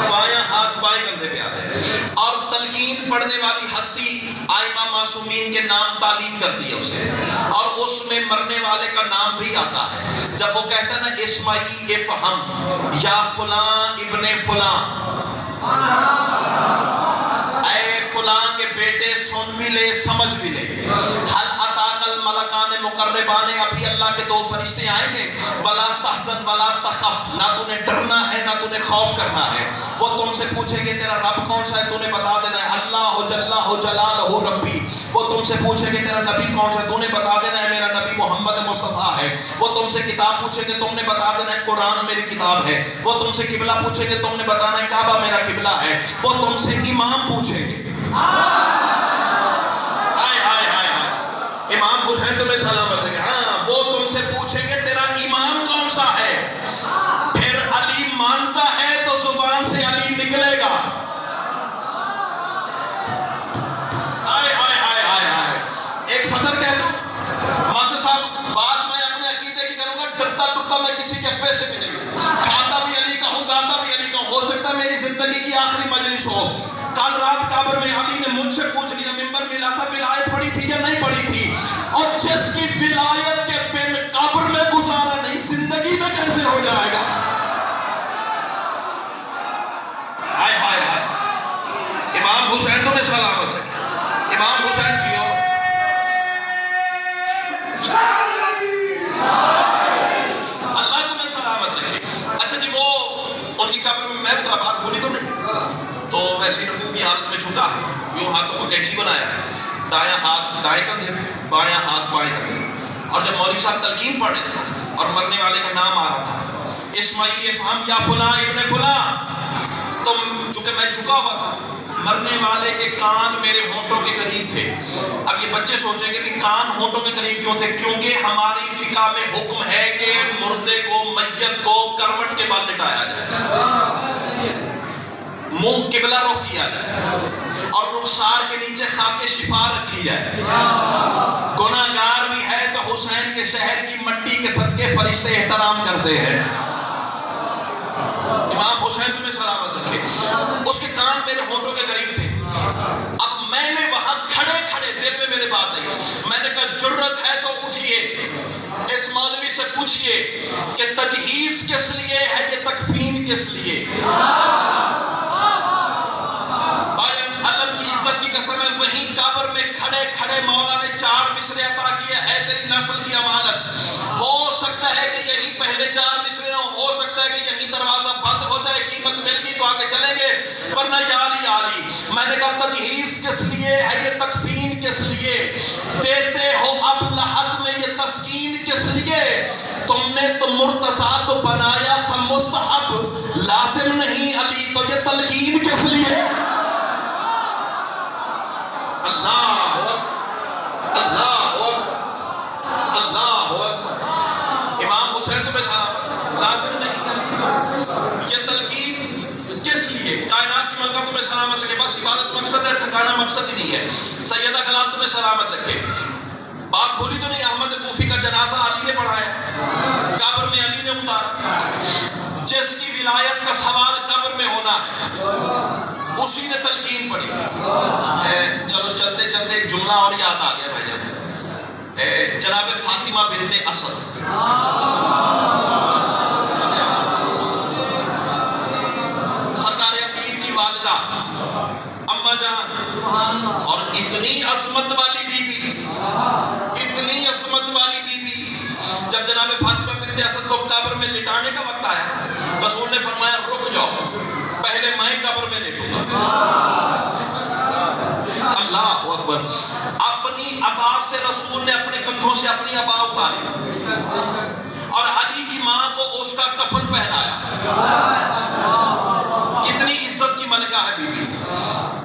Speaker 2: بایاں ہاتھ بائیں کندھے پہ آ جائے، اور تلقین پڑھنے والی ہستی آئمہ معصومین کے نام تعلیم کرتی ہے اسے، اور اس میں مرنے والے کا نام بھی آتا ہے۔ جب وہ کہتا ہے نا اسمعی افہم یا فلاں ابن فلاں، اے فلاں کے بیٹے سن بھی لے سمجھ بھی لے، حل اتاک الملکان مقربان، ابھی اللہ کے دو فرشتے آئیں گے، ولا تحزن ولا تخف، نہ تو نے ڈرنا ہے نہ تو نے خوف کرنا ہے۔ وہ تم سے پوچھیں گے تیرا رب کون سا ہے، تو نے بتا دینا ہے اللہ جلہ جلالہ ربی۔ وہ تم سے پوچھیں گے تیرا نبی کون سا ہے، تو نے بتا دینا ہے میرا نبی محمد مصطفیٰ ہے۔ وہ تم سے کتاب پوچھیں گے، تم نے بتا دینا ہے قرآن میری کتاب ہے۔ وہ تم سے قبلہ پوچھیں گے، تم نے بتانا ہے کعبہ میرا قبلہ ہے۔ وہ تم سے امام پوچھیں گے، امام حسین تمہیں سلامت ہے، ہاں وہ تم سے پوچھیں گے تیرا امام کون سا ہے، پھر علی مانتا ہے تو زبان سے علی نکلے گا۔ آئے آئے آئے آئے آئے، ایک صدر کہہ دوں ماسٹر صاحب، بات میں اپنے عقیدے کی کروں گا، ڈرتا ٹرتا میں کسی کے پیسے بھی نہیں ہوں، کھاتا بھی علی کا ہوں، گاتا بھی علی کا ہوں، ہو سکتا ہے میری زندگی کی آخری مجلس ہو۔ کل رات قبر میں علی نے مجھ سے پوچھ لیا، ممبر ملا تھا، ولایت پڑی تھی یا نہیں پڑی تھی، اور جس کی ولایت کے بن قبر میں گزارا نہیں، زندگی میں کیسے ہو جائے گا؟ ہائے ہائے ہائے، امام حسین تمہیں سلامت رکھے، امام حسین جیو۔ اللہ تمہیں سلامت رکھے۔ اچھا جی، وہ ان کی قبر میں اترا، بات بولی تو نہیں، تو ویسے رکوع کی حالت میں جھکا، یوں ہاتھوں کو کینچی بنایا، دایاں ہاتھ دائیں کندھے پہ، بایاں ہاتھ بائیں کندھے پہ، اور جب مولوی صاحب تلقین پڑھ رہے تھے اور مرنے والے کا نام آ رہا تھا، اسمعی افہم یا فلاں ابن فلاں، تو چونکہ میں جھکا ہوا تھا، مرنے والے کے کان میرے ہونٹوں کے قریب تھے۔ اب یہ بچے سوچیں گے کہ کان ہونٹوں کے قریب کیوں تھے؟ کیونکہ ہماری فقہ میں حکم ہے کہ مردے کو، میت کو کروٹ کے بل لٹایا جائے، منہ قبلہ رخ کیا جائے، اور رخسار کے نیچے خاک شفا رکھی جائے۔ گناہگار بھی ہے تو حسین کے شہر کی مٹی کے صدقے فرشتے احترام کرتے ہیں۔ امام حسین تمہیں سلامت رکھے، اس کے کان میرے ہونٹوں کے قریب تھے۔ اب میں نے وہاں کھڑے کھڑے، دل میں میرے بات آئی، میں نے کہا جرت ہے تو اٹھئے، اس مولوی سے پوچھئے کہ تجہیز کس لیے ہے، یہ تکفین کس لیے؟ علم کی عزت کی قسم ہے، وہیں قبر میں کھڑے کھڑے مولا نے 4 مصرے عطا کیے، ہے تیری نسل کی امانت۔ ہو سکتا ہے کہ یہی پہلے 4 مصرے ہوں، ہو سکتا ہے کہ یہی دروازہ بند ہو جائے، قیمت مل گئی تو آگے چلیں گے، ورنہ یا علی یا علی۔ میں نے کہا تجہیز کس لیے ہے، یہ تکفین کس لیے دیتے ہو، اب لحد میں یہ تسکین کس لیے؟ تم نے تو مرتضیٰ کو بنایا تھا مستحب، لازم نہیں علی، تو یہ تلقین کس لیے؟ اللہ اللہ اللہ اکبر، امام حسین تمہیں سلام، لازم نہیں، یہ تلقین کس لیے؟ کائنات کی ملکہ تمہیں سلامت رکھے، بس عبادت مقصد ہے، ٹھکانا مقصد ہی نہیں ہے۔ سیدہ کلام تمہیں سلامت رکھے، بات بھولی تو نہیں؟ احمد کوفی کا جنازہ علی نے پڑھایا، قبر میں علی نے اتارا۔ جس کی ولایت کا سوال قبر میں ہونا ہے اسی نے تلقین پڑھی۔ چلو چلتے چلتے ایک جملہ اور یاد آ گیا بھائی جان، جناب فاطمہ بنت اسد، سرکار امیر کی والدہ اما جان، اور اتنی عظمت والی بی بی، اتنی عظمت والی بی بی، جب جناب فاطمہ بنت اسد کو قبر میں لٹانے کا وقت آیا، رسول نے فرمایا رک جاؤ، پہلے میں قبر میں لیٹوں گا۔ اللہ اکبر۔ اپنی ابا سے رسول نے اپنے کندھوں سے اپنی ابا اتاری اور علی کی ماں کو اس کا کفن پہنایا۔ کتنی عزت کی ملکہ ہے بی بی۔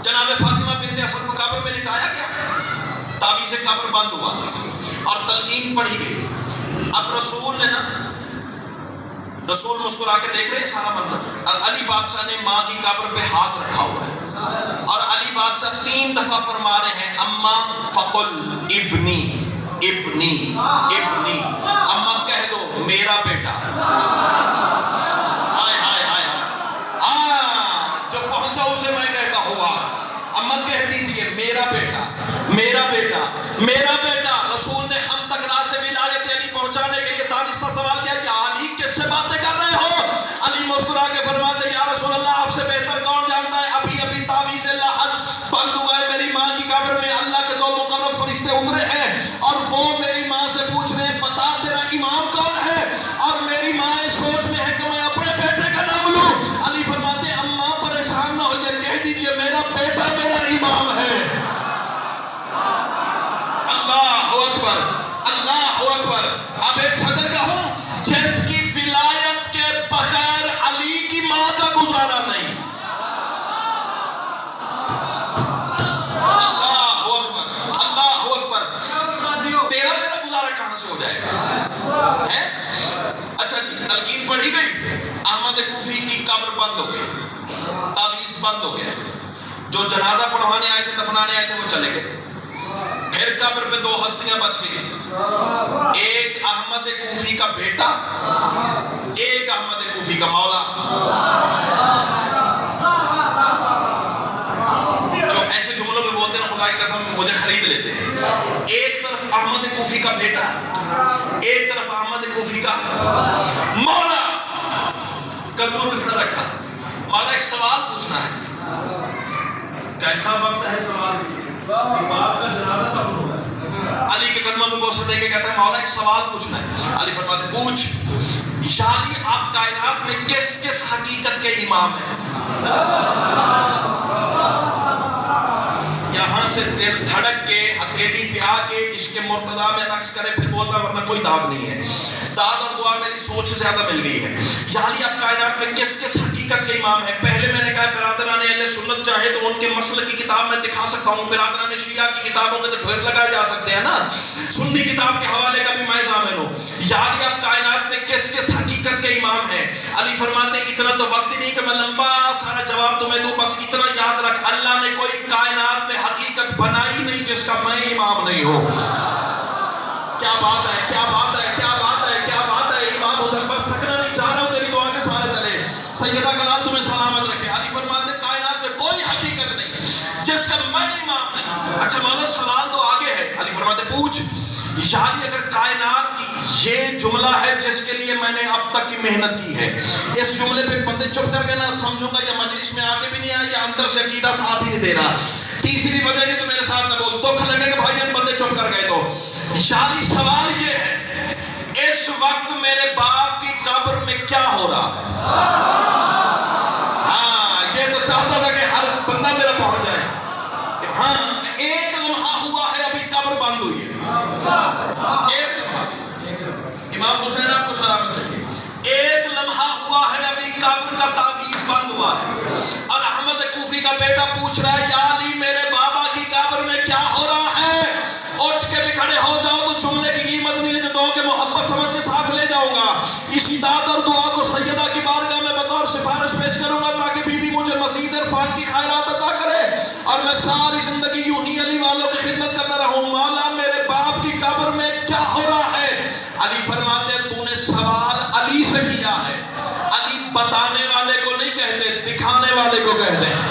Speaker 2: جناب فاطمہ بنت اسد کو قبر میں لٹایا گیا، تعویذ قبر بند ہوا اور تلقین پڑھی گئی۔ اب رسول نے رسول مسکرا کے دیکھ رہے ہیں سارا منظر، علی بادشاہ نے ماں کی قبر پہ ہاتھ رکھا ہوا ہے اور علی بادشاہ 3 دفعہ فرما رہے ہیں اما فقل ابنی ابنی ابنی، اما کہہ دو میرا بیٹا۔ ہائے ہائے ہائے ہائے، جو پہنچا اسے میں کہتا ہوا، اما کہہ دیجئے میرا بیٹا میرا بیٹا میرا بیٹا۔ رسول نے ہم تک راز ولایت علی پہنچانے کے لیے دانستہ سوال کیا کہ علی کس سے باتیں کر رہے ہو؟ علی مسکرا کے فرماتے یا رسول اللہ آپ سے بہتر کون جانتا ہے، ابھی ابھی تعویذ لحد بند ہوا ہے، میری ماں کی قبر میں اللہ کے 2 مقرب فرشتے اترے ہیں اور وہ میری ماں سے پوچھ رہے ہیں بتا تیرا امام کون ہے، اور میری ماں اس سوچ میں ہے کہ میں اپنے بیٹے کا نام لوں۔ علی فرماتے اماں پریشان نہ ہوئیے، کہہ دیجئے میرا بیٹا میرا امام ہے۔ اللہ اکبر اللہ اکبر۔ اب ایک صدر کہوں جس کی ولایت کے بغیر علی کی ماں کا گزارا نہیں۔ اللہ اکبر اللہ اکبر۔ تیرا میرا گزارا کہاں سے ہو جائے گا؟ اچھا جی، تلقین پڑھی گئی، احمد کوفی کی قبر بند ہو گئی، تعویذ بند ہو گیا، جو جنازہ پڑھوانے آئے تھے دفنانے آئے تھے وہ چلے گئے۔ پھر قبر پہ 2 ہستیاں بچ گئی، ایک احمد کوفی کا بیٹا، ایک احمد کوفی کا مولا، جو ایسے جملوں میں بولتے ہیں خدا کی قسم مجھے خرید لیتے ہیں۔ ایک طرف احمد کوفی کا بیٹا، ایک طرف احمد کوفی کا مولا، قدموں پہ سر رکھا۔ مولا ایک سوال پوچھنا ہے، کیسا وقت ہے سوال؟ باپ کا جنازہ دفن ہو گیا۔ علی کے قدموں میں بوسہ دے کے کہتا ہے مولا ایک سوال پوچھنا ہے۔ علی فرماتے پوچھ۔ یا علی آپ کائنات میں کس کس حقیقت کے امام ہیں؟ یہاں سے دل دھڑک کے ہتھیلی پہ آ کے عشق مرتضیٰ میں رقص کرے پھر بولتا ورنہ کوئی داد نہیں ہے، داد اور دعا میری سوچ سے زیادہ مل گئی ہے۔ یا علی آپ کائنات میں کس کس حقیقت کے امام ہیں؟ پہلے میں نے کہا برادران اہل سنت چاہے تو ان کے مسلک کی کتاب میں دکھا سکتا ہوں، برادران شیعہ کی کتابوں کے تو ڈھیر لگائے جا سکتے ہیں نا، سنی کتاب کے حوالے کا بھی میں ضامن ہوں۔ یا علی آپ کائنات میں کس کس حقیقت کے امام ہیں؟ علی فرماتے اتنا تو وقت ہی نہیں کہ میں لمبا سارا جواب تمہیں دوں، بس اتنا یاد رکھ اللہ نے کوئی کائنات میں حقیقت بنائی نہیں جس کا میں امام نہیں ہوں۔ کیا بات ہے کیا بات ہے کیا بات ہے کیا بات ہے۔ امام حسین بس تھکنا نہیں چاہ رہا ہوں تیری دعا کے سارے تلے، سیدہ کلال تمہیں سلامت رکھے۔ علی فرماتے کائنات میں کوئی حقیقت نہیں جس کا میں امام نہیں۔ اچھا مولا سوال تو آگے ہے، علی فرماتے پوچھ۔ یا علی اگر کائنات کی یہ جملہ ہے جس کے لیے میں نے اب تک کی محنت کی ہے، اس جملے پہ بندے چپ کر کے نہ سمجھوں گا یا مجلس میں آگے بھی نہیں آیا یا اندر سے عقیدہ ساتھ ہی نہیں دے رہا، تیسری وجہ نہیں تو میرے ساتھ نہ بول، دکھ لگے کہ بھائی ہم بندے چپ کر گئے تو۔ یعنی سوال یہ ہے اس وقت میرے باپ کی قبر میں کیا ہو رہا ہے؟ ہاں یہ تو چاہتا تھا کہ ہر بندہ میرا پہنچ جائے۔ ہاں ایک لمحہ ہوا ہے ابھی قبر بند ہوئی ہے، ایک لمحہ، امام حسین آپ کو سلامت رکھے، ایک لمحہ ہوا ہے ابھی قبر کا تعویذ بند ہوا ہے اور احمد کوفی کا بیٹا پوچھ رہا ہے یا علی میرے بابا کی قبر میں کیا ہو رہا ہے؟ اٹھ کے بھی کھڑے ہو جاؤ تو جملے کی قیمت نہیں ہے جو دو کے محبت سمجھ کے ساتھ لے جاؤں گا۔ اسی داد اور دعا کو سیدہ کی بارگاہ میں بطور سفارش پیش کروں گا تاکہ بی بی مجھے مزید عرفان کی خیرات عطا کرے اور میں ساری زندگی یوں ہی علی والوں کی خدمت کرتا رہوں۔ مولا میرے باپ کی قبر فرماتے ہیں تو نے سوال علی سے کیا ہے. علی بتانے والے کو نہیں کہتے, دکھانے والے کو کہتے ہیں.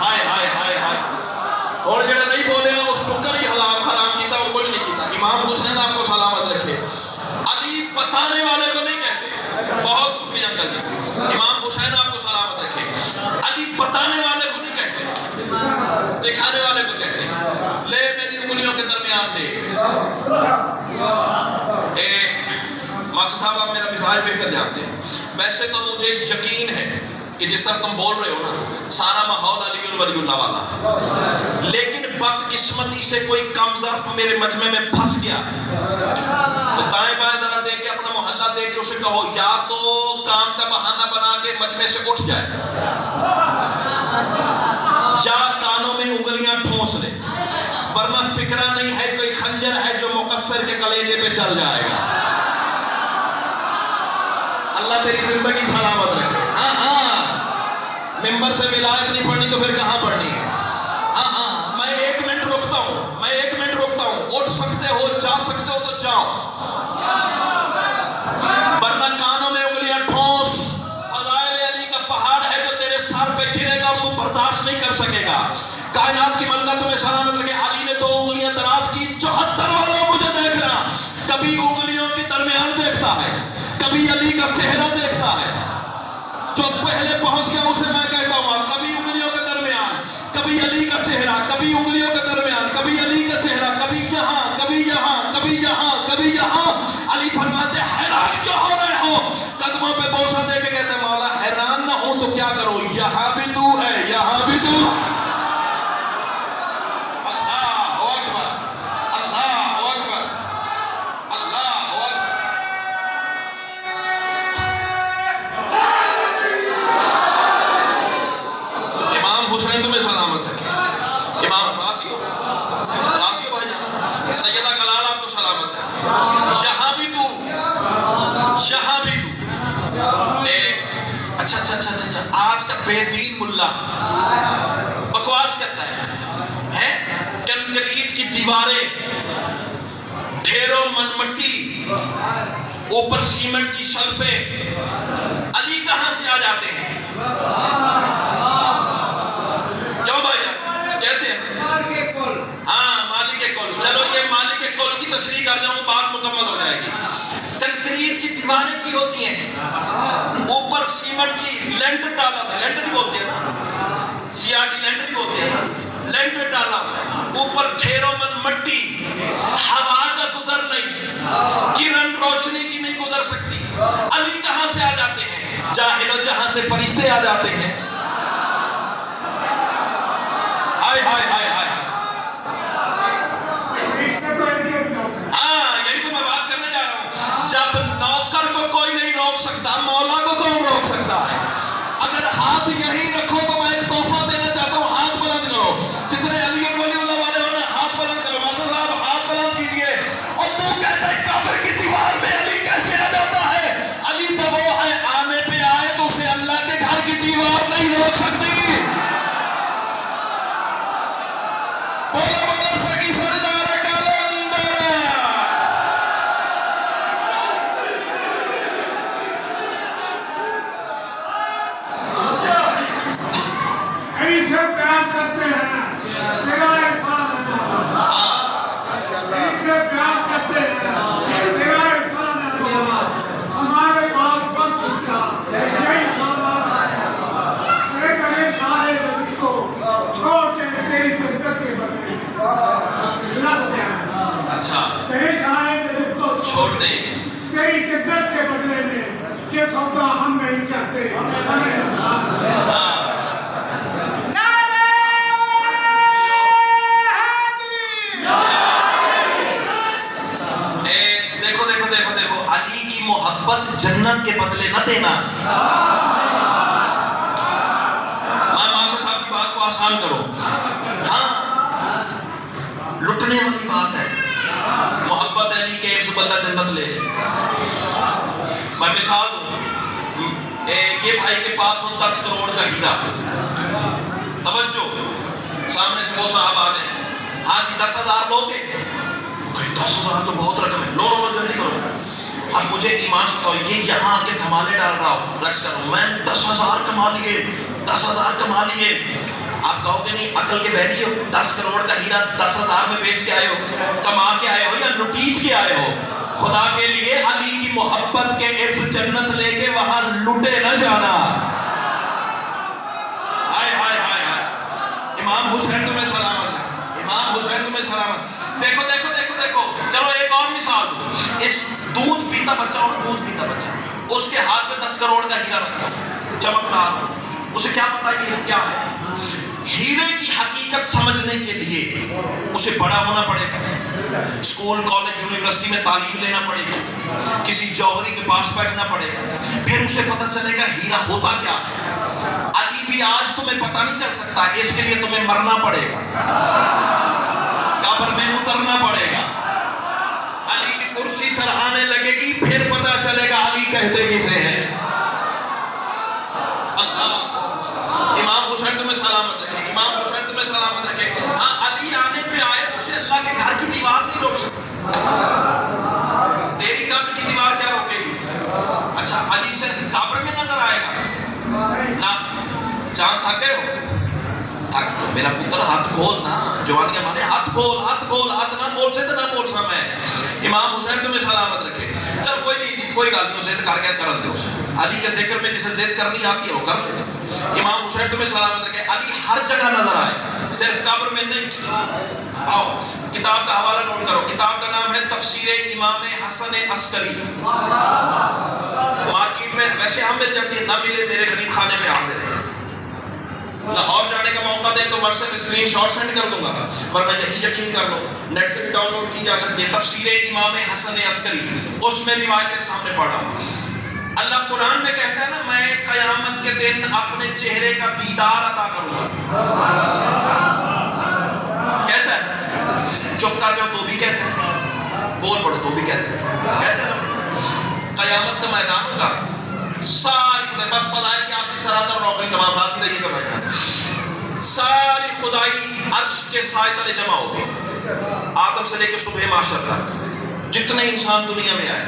Speaker 2: ہائے ہائے ہائے ہائے. اور جڑا نہیں بولے اس کو کل ہی حرام کیتا اور کچھ نہیں کیتا. امام حسین آپ کو سلامت رکھے. علی بتانے والے کو نہیں کہتے. بہت شکریہ انکل جی. امام حسین آپ کو سلامت رکھے. علی بتانے والے کو نہیں کہتے, دکھانے والے کو کہتے ہیں. لے میری انگلیوں کے درمیان دے. ماسٹر صاحب آپ میرا مزاج بہتر جانتے ہیں. ویسے تو مجھے یقین ہے کہ جس طرح تم بول رہے ہو نا, سارا ماحول علی ولی اللہ والا ہے, لیکن بدقسمتی سے کوئی کم ظرف میرے مجمع میں پھنس گیا. تو دائیں بائیں ذرا دیکھ کے, اپنا محلہ دیکھ کے اسے کہو یا تو کام کا بہانہ بنا کے مجمع سے اٹھ جائے, یا کانوں میں انگلیاں ٹھونس لے, ورنہ فکرہ نہیں ہے کوئی خنجر ہے جو مقصر کے کلیجے پہ چل جائے گا. اللہ تیری زندگی سلامت رکھے. ہاں ہاں, ممبر سے ولایت نہیں پڑھنی تو پھر کہاں پڑھنی ہے. ہاں ہاں, میں 1 منٹ رکتا ہوں, میں 1 منٹ رکتا ہوں. اٹھ سکتے ہو, جا سکتے ہو تو جاؤ, ورنہ کانوں میں انگلیاں ٹھونس. فضائل علی کا پہاڑ ہے جو تیرے سر پہ گرے گا اور تو برداشت نہیں کر سکے گا. کائنات کی ملکہ تمہیں سلامت رکھے. علی نے 2 انگلیاں دراز کی. 74 والوں مجھے دیکھنا, کبھی انگلیوں کے درمیان دیکھتا ہے, کبھی علی کا چہرہ دیکھتا ہے. جو پہلے پہنچ گیا اسے میں کہتا ہوں کبھی انگلیوں کے درمیان, کبھی علی کا چہرہ, کبھی انگلیوں کے درمیان, کبھی علی کا چہرہ, کبھی یہاں, کبھی یہاں, کبھی یہاں, کبھی یہاں. علی فرماتے حیران کیوں ہو رہے ہو؟ قدموں پہ بوسہ دے کے کہتے ہیں مولا حیران نہ ہوں تو کیا کرو, یہاں بھی تو ہے, یہاں بھی تو. اللہ اکبر, اللہ اکبر, اللہ اکبر. امام حسین تمہیں سلامت رکھے. امام راسیو بھائی جان, سیدہ کلال آپ کو سلامت رکھے. یہاں بھی تو, یہاں بھی تو. اچھا اچھا اچھا اچھا, آج کا بے دین ملا بکواس کرتا ہے کنکریٹ کی دیواریں, ڈھیروں مٹی, اوپر سیمنٹ کی شلفیں. علی کہاں سے آ جاتے ہیں؟ کیوں بھائی کہتے ہیں ہاں مالک کل. چلو یہ مالک کل کی تشریح کر جاؤں, بات مکمل ہو جائے گی. کنکریٹ کی دیواریں کی ہوتی ہیں, اوپر سیمنٹ کی لینٹر ڈالا, لینٹر نہیں بولتے ہیں, CRT لینٹر نہیں بولتے ہیں, لینٹر ڈالا, اوپر ڈھیروں من مٹی, ہوا کا گزر نہیں, کرن روشنی کی نہیں گزر سکتی. علی کہاں سے آ جاتے ہیں؟ جاہل و جہاں سے فرشتے آ جاتے ہیں. ہائے ہائے ہائے ہائے. ہاں یہی تو میں بات کرنے جا رہا ہوں. جب نوکر کو کوئی نہیں روک سکتا, مولا کو کون روک سکتا ہے؟ اگر ہاتھ یہی رکھو تو میں ایک تحفہ دینا چاہتا ہوں, ہاتھ بلند کرو. جتنے علی ولی اللہ والے ہونا ہاتھ بلند کرو. ماسٹر صاحب ہاتھ بلند کیجئے. اور تو کہتا ہے قبر کی دیوار میں علی کیسے آ جاتا ہے؟ علی تو وہ ہے, آنے پہ آئے تو اسے اللہ کے گھر کی دیوار نہیں روک سکتی. بولو بولو سکی سردار کلندر.
Speaker 3: سے پیار کرتے ہیں, میرا احسان ہے. سے پیار کرتے ہیں, میرا احسان ہے. ہمارے پاس وقت کا یہی سوال ہے. میں کہیں سارے جب کو چھوڑ کے تیری دقت کے بدلے لگ گیا ہے.
Speaker 2: اچھا,
Speaker 3: کہیں سارے جب کو
Speaker 2: چھوڑ دیں.
Speaker 3: تیری دقت کے بدلے میں یہ سودا ہم نہیں چاہتے, ہمیں انسان ہے.
Speaker 2: محبت جنت کے بدلے نہ دینا. ماسٹر صاحب کی بات کو آسان کرو. ہاں لٹنے والی بات ہے. محبت علی کے ایک سے بندہ جنت لے. میں مثال دوں, یہ بھائی کے پاس ہو 10 کروڑ کا ہیرا. توجہ, سامنے سے وہ صاحب آ گئے, ہاں جی 10,000 لو گے؟ وہ کہے 10,000 تو بہت رقم ہے، لو جلدی کرو۔ اب مجھے ایمان سے بتاؤ، یہ یہاں آ کے دھمالے ڈال رہا ہو، رقص کر رہا ہوں، میں نے 10,000 کما لیے، 10,000 کما لیے۔ آپ کہو گے نہیں عقل کے بہری ہو، 10 کروڑ کا ہیرا 10,000 میں بیچ کے آئے ہو، کما کے آئے ہو یا لٹیچ کے آئے ہو؟ خدا کے لیے علی کی محبت کے عفظ جنت لے کے وہاں لٹے نہ جانا۔ ہائے ہائے ہائے ہائے، امام حسین تمہیں سلامت رکھے، امام حسین تمہیں سلامت۔ دیکھو دیکھو دیکھو دیکھو، چلو ایک اور مثال دو۔ اس دودھ پیتا بچہ ہو، دودھ پیتا بچہ، اس کے ہاتھ میں 10 کروڑ کا ہیرا رکھا ہو، چمکدار ہو، اسے کیا پتا یہ کیا ہے؟ ہیرے کی حقیقت سمجھنے کے لیے اسے بڑا ہونا پڑے گا، اسکول کالج یونیورسٹی میں تعلیم لینا پڑے گا، کسی جوہری کے پاس بیٹھنا پڑے گا، پھر اسے پتہ چلے گا ہیرا ہوتا کیا ہے۔ علی بھی آج تمہیں پتہ نہیں چل سکتا، اس کے لیے تمہیں مرنا پڑے گا، قبر میں اترنا پڑے گا، علی کی کرسی سرہانے لگے گی، پھر پتہ چلے گا علی کہتے کسے ہیں۔ امام حسین تمہیں سلامت رکھے، امام حسین تمہیں سلامت رکھے۔ ہاں علی آنے پہ آئے تو اسے اللہ کے گھر کی دیوار نہیں روک سکتی، تیری قبر کی دیوار کیا روکے گی؟ اچھا علی صرف قبر میں نظر آئے گا نا؟ چاند تھک گئے ہو؟ تھک، میرا پتر ہاتھ کھول نا، جوانی ہمارے ہاتھ کھول، ہاتھ کھول، ہاتھ نہ بول سے تو نہ بول سا میں۔ امام حسین تمہیں سلامت رکھے۔ چل کوئی نہیں، کوئی گل نہیں، ضد کر کے کرن دے اسے، علی کے ذکر میں جسے ضد کرنی آتی ہے وہ کر لے۔ امام حسین تمہیں سلامت رکھے، علی ہر جگہ نظر آئے گا، صرف قبر میں نہیں۔ آؤ کتاب کا حوالہ نوٹ کرو، کتاب کا نام ہے تفسیر امام حسن عسکری، مارکیٹ میں ویسے ہم مل جاتی ہے، نہ ملے میرے غریب خانے میں حاضر ہے۔ لاہور جانے کا موقع دے تو WhatsApp screenshot send کر دوں گا، ورنہ یہی یقین کر لو نیٹ سے بھی ڈاؤن لوڈ کی جا سکتی ہے، تفسیر امام حسن عسکری، اس میں روایتیں سامنے پڑھا ہوں۔ اللہ قرآن میں کہتا ہے نا، میں قیامت کے دن اپنے چہرے کا دیدار عطا کروں گا، کہتا ہے، چپ کر جاؤ تو بھی کہتا ہے، بول پڑو تو بھی کہتا ہے، کہتا ہے قیامت کا میدان ہوگا، ساری خدائی، بس فضائل کی آخری سرحد اور نوکری تمام راضی رہیے گا بیٹھا، ساری خدائی عرش کے سائے تلے جمع ہوگی، آدم سے لے کے صبح معاشر تک جتنے انسان دنیا میں آئے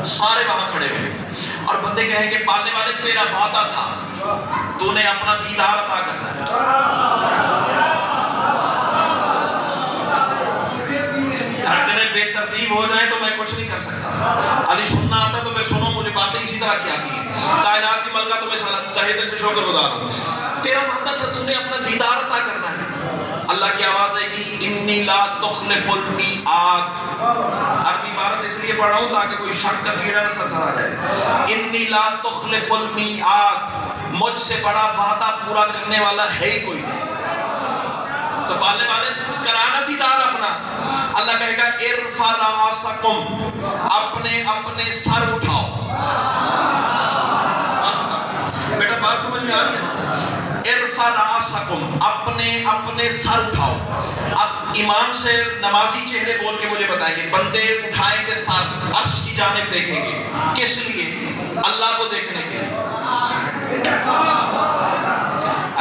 Speaker 2: سارے وہاں کھڑے ہوئے، اور بندے کہیں گے پالنے والے تیرا وعدہ تھا، تو نے اپنا دیدار عطا کرنا ہے۔ دھڑکنیں بے ترتیب ہو جائیں تو میں کچھ نہیں کر سکتا، علی سننا آتا تو پھر سنو، مجھے باتیں اسی طرح کی آتی ہیں، کائنات کی ملکہ تمہیں تہہ دل سے شکر گزار ہوں، تیرا وعدہ تھا، تو نے اپنا دیدار عطا کرنا ہے۔ اللہ کی آواز آئے گی، انی لا تخلف المیعاد، عربی عبارت اس لیے پڑھ رہا ہوں تاکہ کوئی شک کا کیڑا نہ سر آ جائے، انی لا تخلف المیعاد، مجھ سے بڑا وعدہ پورا کرنے والا ہے ہی کوئی نہیں۔ تو پالنے والے کرانا دیدار اپنا، اللہ کہے گا ارفع رأسکم، اپنے اپنے سر اٹھاؤ۔ بیٹا بات سمجھ میں آ رہی ہے؟ ارفع رأسکم، اپنے اپنے سر اٹھاؤ۔ اب ایمان سے نمازی چہرے بول کے مجھے بتائیں گے، بندے اٹھائیں گے سر، عرش کی جانب دیکھیں گے، کس لیے؟ اللہ کو دیکھنے کے لیے۔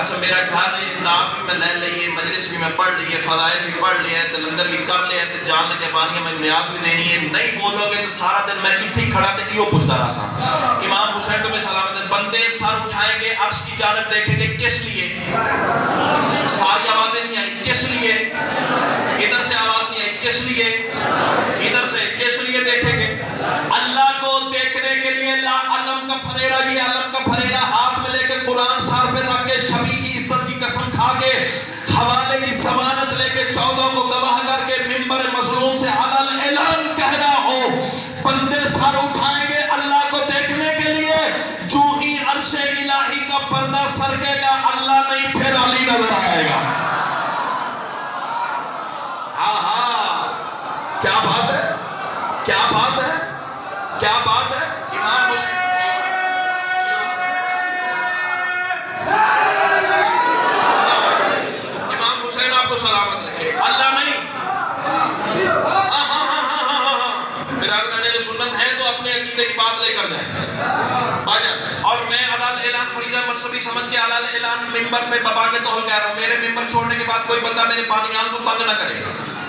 Speaker 2: اچھا میرا گھر نام بھی میں لے لئیے، مجلس بھی میں پڑھ لیے، فضائل بھی پڑھ لیا ہے، لنگر بھی کر لیا ہے، جان لگے بانیاں میں نیاز بھی دینی ہے، نہیں بولو گے تو سارا دن میں اتھی کھڑا تھے کیوں پوچھتا رہا سا۔ امام حسین تمہیں سلامت ہے، بندے سر اٹھائیں گے، عرش کی جانب دیکھیں گے، کس لیے؟ ساری آوازیں نہیں آئی، کس لیے؟ ادھر سے آواز نہیں آئی، کس لیے؟ ادھر سے کس لیے دیکھیں گے؟ اللہ کو دیکھنے کے لیے۔ لا علم کا پھریرا، یہ علم کا پھریرا ہاتھ میں لے کے، قرآن سر پہ رکھ کے، شبی کی عزت کی قسم کھا کے، حوالے کی ضمانت لے کے، 14 کو گواہ کر کے، منبر مظلوم سے علل اعلان کہہ رہا ہو، بندے سر اٹھائیں گے اللہ کو دیکھنے کے لیے، جو ہی عرش الہی کا پردہ سرکے گا، اللہ نہیں پھر علی نظر آئے گا۔ ہاں کیا بات ہے، کیا بات ہے، کیا بات ہے۔ امام حسین آپ کو سلامت رکھے، اللہ نہیں۔ برادران سنت ہے تو اپنے عقیدے کی بات لے کر جائیں بھائی جان، اور میں علال اعلان فریضہ منصبی سمجھ کے علال اعلان ممبر پہ بابا کے توہل کہہ رہا ہوں، میرے ممبر چھوڑنے کے بعد کوئی بندہ میرے بانیان کو تنگ نہ کرے،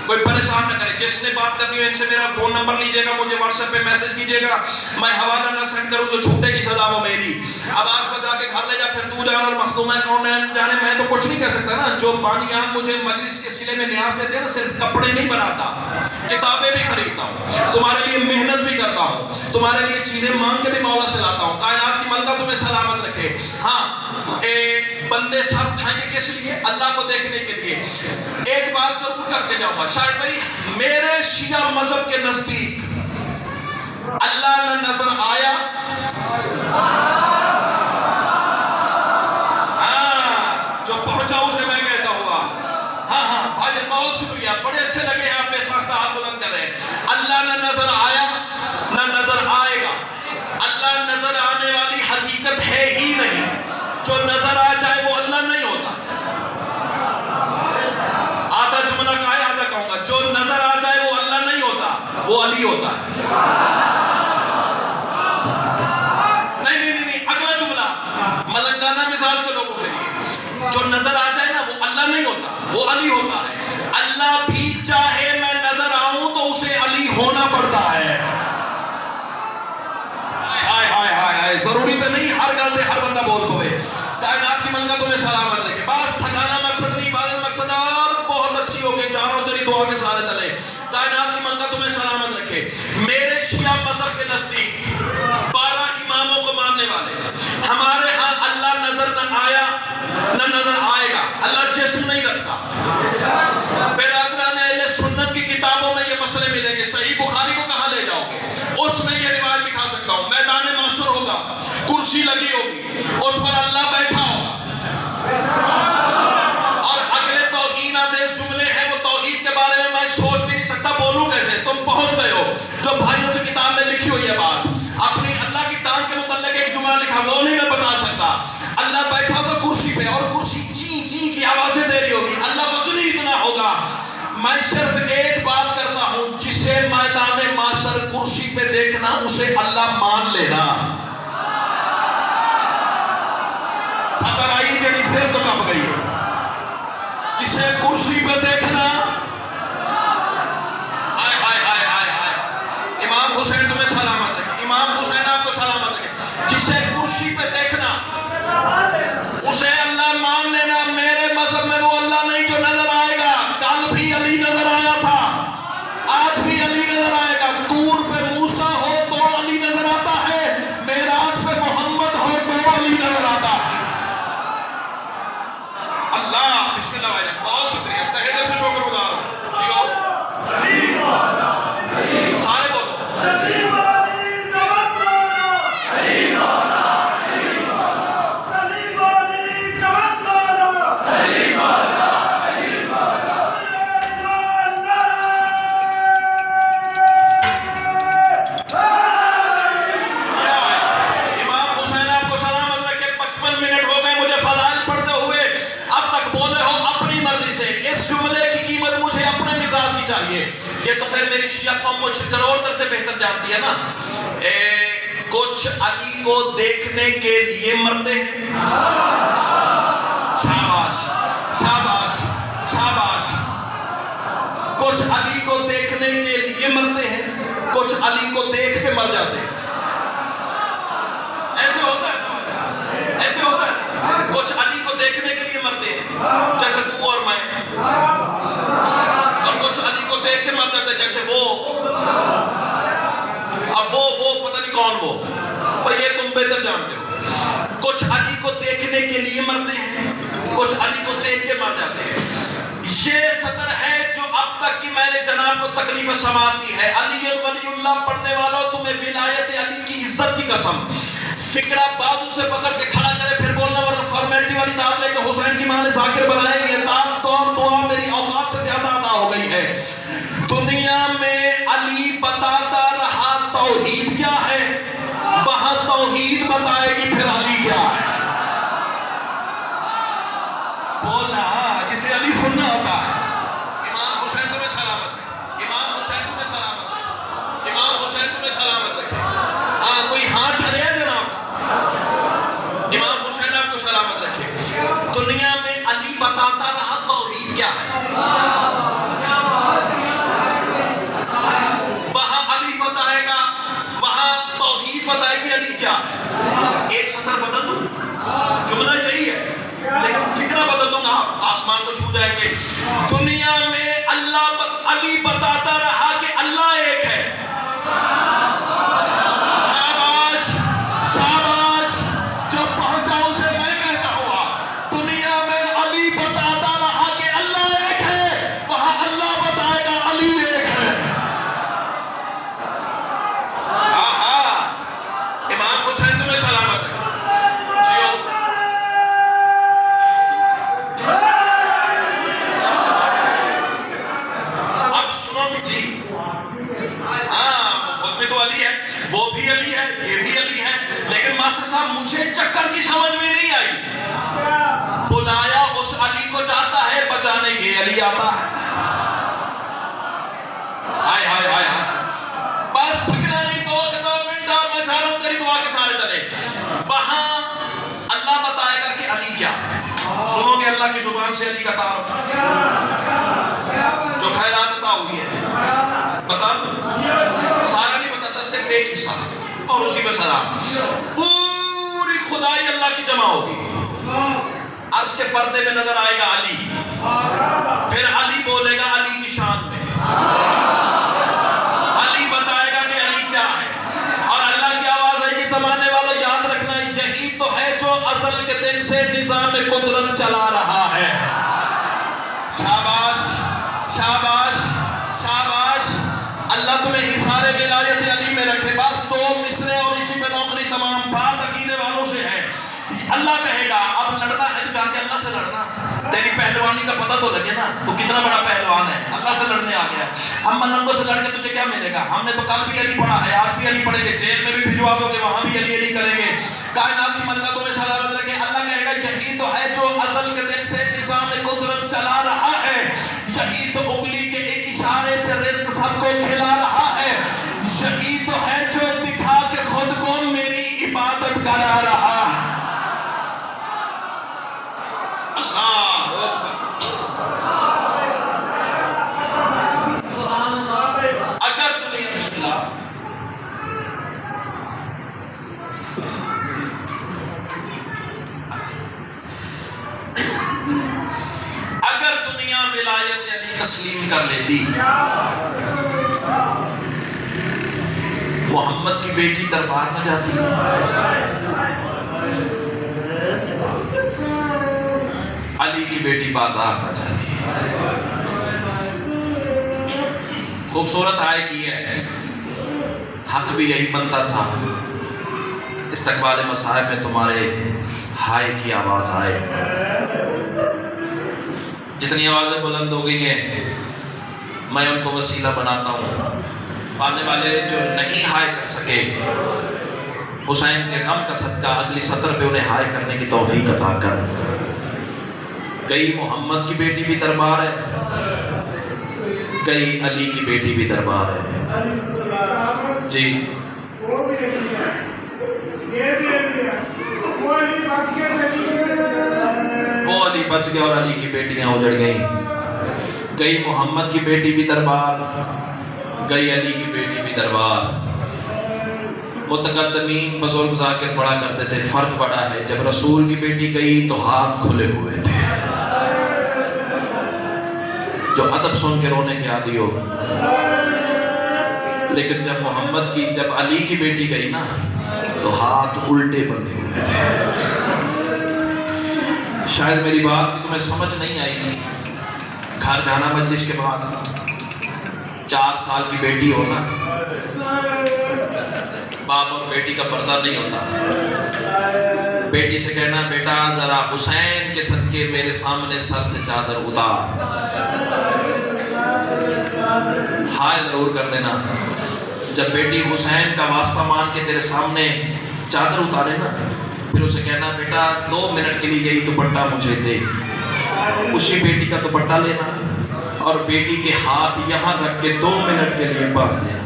Speaker 2: کوئی پریشان نہ کرے. جس نے بات کرنی ہو ان سے میرا فون نمبر لیجیے گا, مجھے واٹس ایپ پہ میسج کیجیے گا, میں حوالہ نہ سینڈ کروں جو چھوٹے کی سزا وہ میری. آواز بجا کے گھر لے جا, پھر تو جان اور مخدوم ہے کون جانے, میں تو کچھ نہیں کہہ سکتا نا. جو بانیان مجھے مجلس کے سلے میں نیاز دیتے ہیں نا, صرف کپڑے نہیں بناتا, کتابیں بھی خریدتا ہوں, تمہارے لیے محنت بھی کرتا ہوں, تمہارے لیے چیزیں مانگ کے بھی مولا سے لاتا ہوں. کائنات کی ملکہ تمہیں سلامت رکھے. ہاں بندے سر اٹھائیں گے کس لیے؟ اللہ کو دیکھنے کے لیے. ایک بات ضرور کر کے جاؤں گا, شاید بھائی میرے شیعہ مذہب کے نزدیک اللہ نہ نظر آیا, جو پہنچا اسے میں کہتا ہوں. ہاں بھائی بہت شکریہ, بڑے اچھے لگے ہیں آپ بے ساختہ ہاتھ بلند کر رہے ہیں. اللہ نہ نظر آیا نہ نظر آئے گا. اللہ نظر آنے والی حقیقت ہے ہی نہیں. جو نظر آ جائے وہ اللہ نہیں ہوتا. آدھا جملہ کہا ہے, آدھا کہوں گا. جو نظر آ جائے وہ اللہ نہیں ہوتا, وہ علی ہوتا ہے. نہیں, اگلا جملہ ملنگانہ مزاج کے لوگوں کے لیے. جو نظر آ جائے نا وہ اللہ نہیں ہوتا, وہ علی ہوتا ہے. اللہ بھی چاہے میں نظر آؤں تو اسے علی ہونا پڑتا ہے. ضروری تو نہیں ہر گل دے ہر بندہ بول پوے. کائنات کی ملکہ تمہیں سلامت رکھے. بس تھکانا مقصد نہیں, عبادت مقصد, اور بہت اچھی ہو گئی. چاروں تیری دعا کے سارے تلے. کائنات کی ملکہ تمہیں سلامت رکھے. میرے شیعہ مذہب کے نزدیک 12 اماموں کو ماننے والے, ہمارے ہاں اللہ نظر نہ آیا نہ نظر آئے گا. اللہ جسم نہیں رکھتا. برادران اہل سنت کی کتابوں میں یہ مسئلے ملیں گے. صحیح بخاری کو کہاں لے جاؤ گے؟ اس میں یہ روایت دکھا سکتا ہوں. میدان محشر ہوگا, کرسی لگی ہوگی, اس پر اللہ بیٹھا ہوگا, اور اگلے توہین آمیز جملے ہیں وہ توحید کے بارے میں سوچ بھی نہیں سکتا, بولوں کیسے؟ تم پہنچ گئے ہو. جو بھائیوں کی کتاب میں لکھی ہوئی ہے بات, اپنی اللہ کی ٹانگ کے متعلق ایک جملہ لکھا, وہ نہیں میں بتا سکتا. اللہ بیٹھا ہوگا کرسی پہ, اور کرسی چی چی کی آوازیں دے رہی ہوگی. اللہ وزنی اتنا ہوگا. میں صرف ایک بات کرتا ہوں, جسے میدان محشر کرسی پہ دیکھنا اسے اللہ مان لینا. سطر آئی جڑی سر تو کب گئی ہے. جسے کرسی پہ دیکھنا, امام حسین تمہیں سلامت رکھے, امام حسین آپ کو سلامت رکھے. جسے کرسی پہ دیکھنا اسے اللہ مان لینا. میرے مذہب میں وہ اللہ نہیں جو نظر آئے گا. کل بھی علی نظر آیا تھا, آج بھی علی نظر آئے گا. طور پہ موسیٰ ہو تو علی نظر آتا ہے, معراج پہ محمد ہو تو علی نظر آتا ہے. اللہ بسم اللہ بھائی, بہت شکریہ, تہہ دل سے شکر گزار ہوں. جیو سارے بولو چاہیے. یہ تو پھر میری شیعہ قوم مجھ کروڑ درجے بہتر جانتی ہے نا. کچھ علی کو دیکھنے کے لیے مرتے ہیں. شاباش شاباش شاباش. کچھ علی کو دیکھنے کے لیے مرتے ہیں, کچھ علی کو دیکھ کے مر جاتے ہیں. ایسے ہوتا ہے, ایسے ہوتا ہے. کچھ علی کو دیکھنے کے لیے مرتے ہیں جیسے تو اور میں, اور کچھ علی کو دیکھ کے مر جاتے ہیں جیسے وہ. اب وہ پتہ نہیں کون وہ, اور یہ تم بہتر جانتے ہو. کچھ علی کو دیکھنے کے لیے مرتے ہیں, کچھ علی کو دیکھ کے مر جاتے ہیں. یہ سطر ہے جو اب تک کی میں نے جناب کو تکلیف سماعت دی ہے. علی ولی اللہ پڑھنے والوں, تمہیں ولایت علی کی عزت کی قسم, فکرہ بازو سے پکڑ کے کھڑا کرے پھر بولنا, ورنہ فارمیلٹی والی دعوت لے کے حسین کی ماں نے ذاکر بنائے گی. دعوت تو اور دعا میری اوقات سے زیادہ عطا ہو گئی ہے. دنیا میں علی بتاتا رہا توحید کیا ہے, وہاں توحید بتائے گی پھر علی کیا ہے. بولنا جسے علی سننا ہوتا ہے. امام حسین تمہیں سلامت رکھے, امام حسین تمہیں سلامت رکھے, امام حسین تمہیں سلامت رکھے. ہاں کوئی ہاتھ ٹھرے جناب, امام حسین آپ کو سلامت رکھے. دنیا میں علی بتاتا رہا توحید کیا ہے. جی ہاں خود بھی تو علی ہے، وہ بھی علی ہے، یہ بھی علی ہے، لیکن ماسٹر صاحب مجھے چکر کی سمجھ میں نہیں آئی، بلایا اس علی کو جاتا ہے، بچانے یہ علی آتا ہے، ہائے ہائے ہائے ہائے، بس ٹھکنا نہیں، 2 منٹ اور میں چاہ رہا ہوں تیری دعا کے سارے تلے، وہاں اللہ بتائے گا کہ علی کیا ہے، سنو گے اللہ کی زبان سے علی کا تعارف، جو خیرات عطا ہوئی ہے، بتا دوں سارا نہیں بتاتا، صرف ایک حصہ اور اسی پہ سلام، پوری خدائی اللہ کی جمع ہوگی، عرش کے پردے میں نظر آئے گا علی، پھر علی بولے گا علی کی شان میں، علی بتائے گا کہ علی کیا ہے، اور اللہ کی آواز آئے گی زمانے والوں یاد رکھنا یہی تو ہے جو ازل کے دن سے نظام قدرت چلا رہا ہے، شاباش شاباش شاباش، اللہ تمہیں حصار ولایت علی میں رکھے، بس 2 مصرے اور اسی پہ نوکری تمام، بات عقیدے والوں سے ہے، اللہ کہے گا اب لڑنا ہے تو جا کے اللہ سے لڑنا، تیری پہلوانی کا پتہ تو لگے نا، تو کتنا بڑا پہلوان ہے، اللہ سے لڑنے آ گیا، ہم ملنگوں سے لڑ کے تجھے کیا ملے گا، ہم نے تو کل بھی علی پڑھا ہے، آج بھی علی پڑھیں گے، جیل میں بھی بھجوا دو گے وہاں بھی علی علی کریں گے، کائنات کی ملکہ تمہیں سلامت رکھے، اللہ کہے گا یہی تو ہے جو ازل کے دن سے نظام قدرت چلا رہا ہے، یہی تو انگلی کے ایک اشارے سے رزق سب کو کھلا رہا ہے، یہی تو ہے جو دکھا کے خود کو میری عبادت کرا رہا ہے، اگر دنیا بسم اللہ اگر دنیا ولایت علی تسلیم کر لیتی، محمد کی بیٹی دربار میں جاتی، علی کی بیٹی بازار میں جاتی، خوبصورت آئے کی ہے، حق بھی یہی بنتا تھا، استقبال مصائب میں تمہارے ہائے کی آواز آئے، جتنی آوازیں بلند ہو گئی ہیں میں ان کو وسیلہ بناتا ہوں، آنے والے جو نہیں ہائے کر سکے حسین کے غم کا صدقہ اگلی سطر پہ انہیں ہائے کرنے کی توفیق عطا کر، کئی محمد کی بیٹی بھی دربار ہے، کئی علی کی بیٹی بھی دربار ہے، جی وہ علی بچ گئے اور علی کی بیٹیاں اجڑ گئیں، کئی محمد کی بیٹی بھی دربار، کئی علی کی بیٹی بھی دربار، متقدمین بزرگ ذاکر پڑھا کرتے تھے، فرق پڑا ہے جب رسول کی بیٹی گئی تو ہاتھ کھلے ہوئے تھے، جو ادب سن کے رونے کے عادی ہو، لیکن جب محمد کی جب علی کی بیٹی گئی نا تو ہاتھ الٹے بندے ہوئے تھے، شاید میری بات کی تمہیں سمجھ نہیں آئی، گھر جانا مجلس کے بعد 4 سال کی بیٹی ہونا، باپ اور بیٹی کا پردہ نہیں ہوتا، بیٹی سے کہنا بیٹا ذرا حسین کے صدقے میرے سامنے سر سے چادر اتار، ہائے ضرور کر دینا، جب بیٹی حسین کا واسطہ مان کے تیرے سامنے چادر اتارے نا پھر اسے کہنا بیٹا 2 منٹ کے لیے یہی دوپٹہ مجھے دے، اسی بیٹی کا دوپٹہ لینا اور بیٹی کے ہاتھ یہاں رکھ کے 2 منٹ کے لیے باندھ دینا،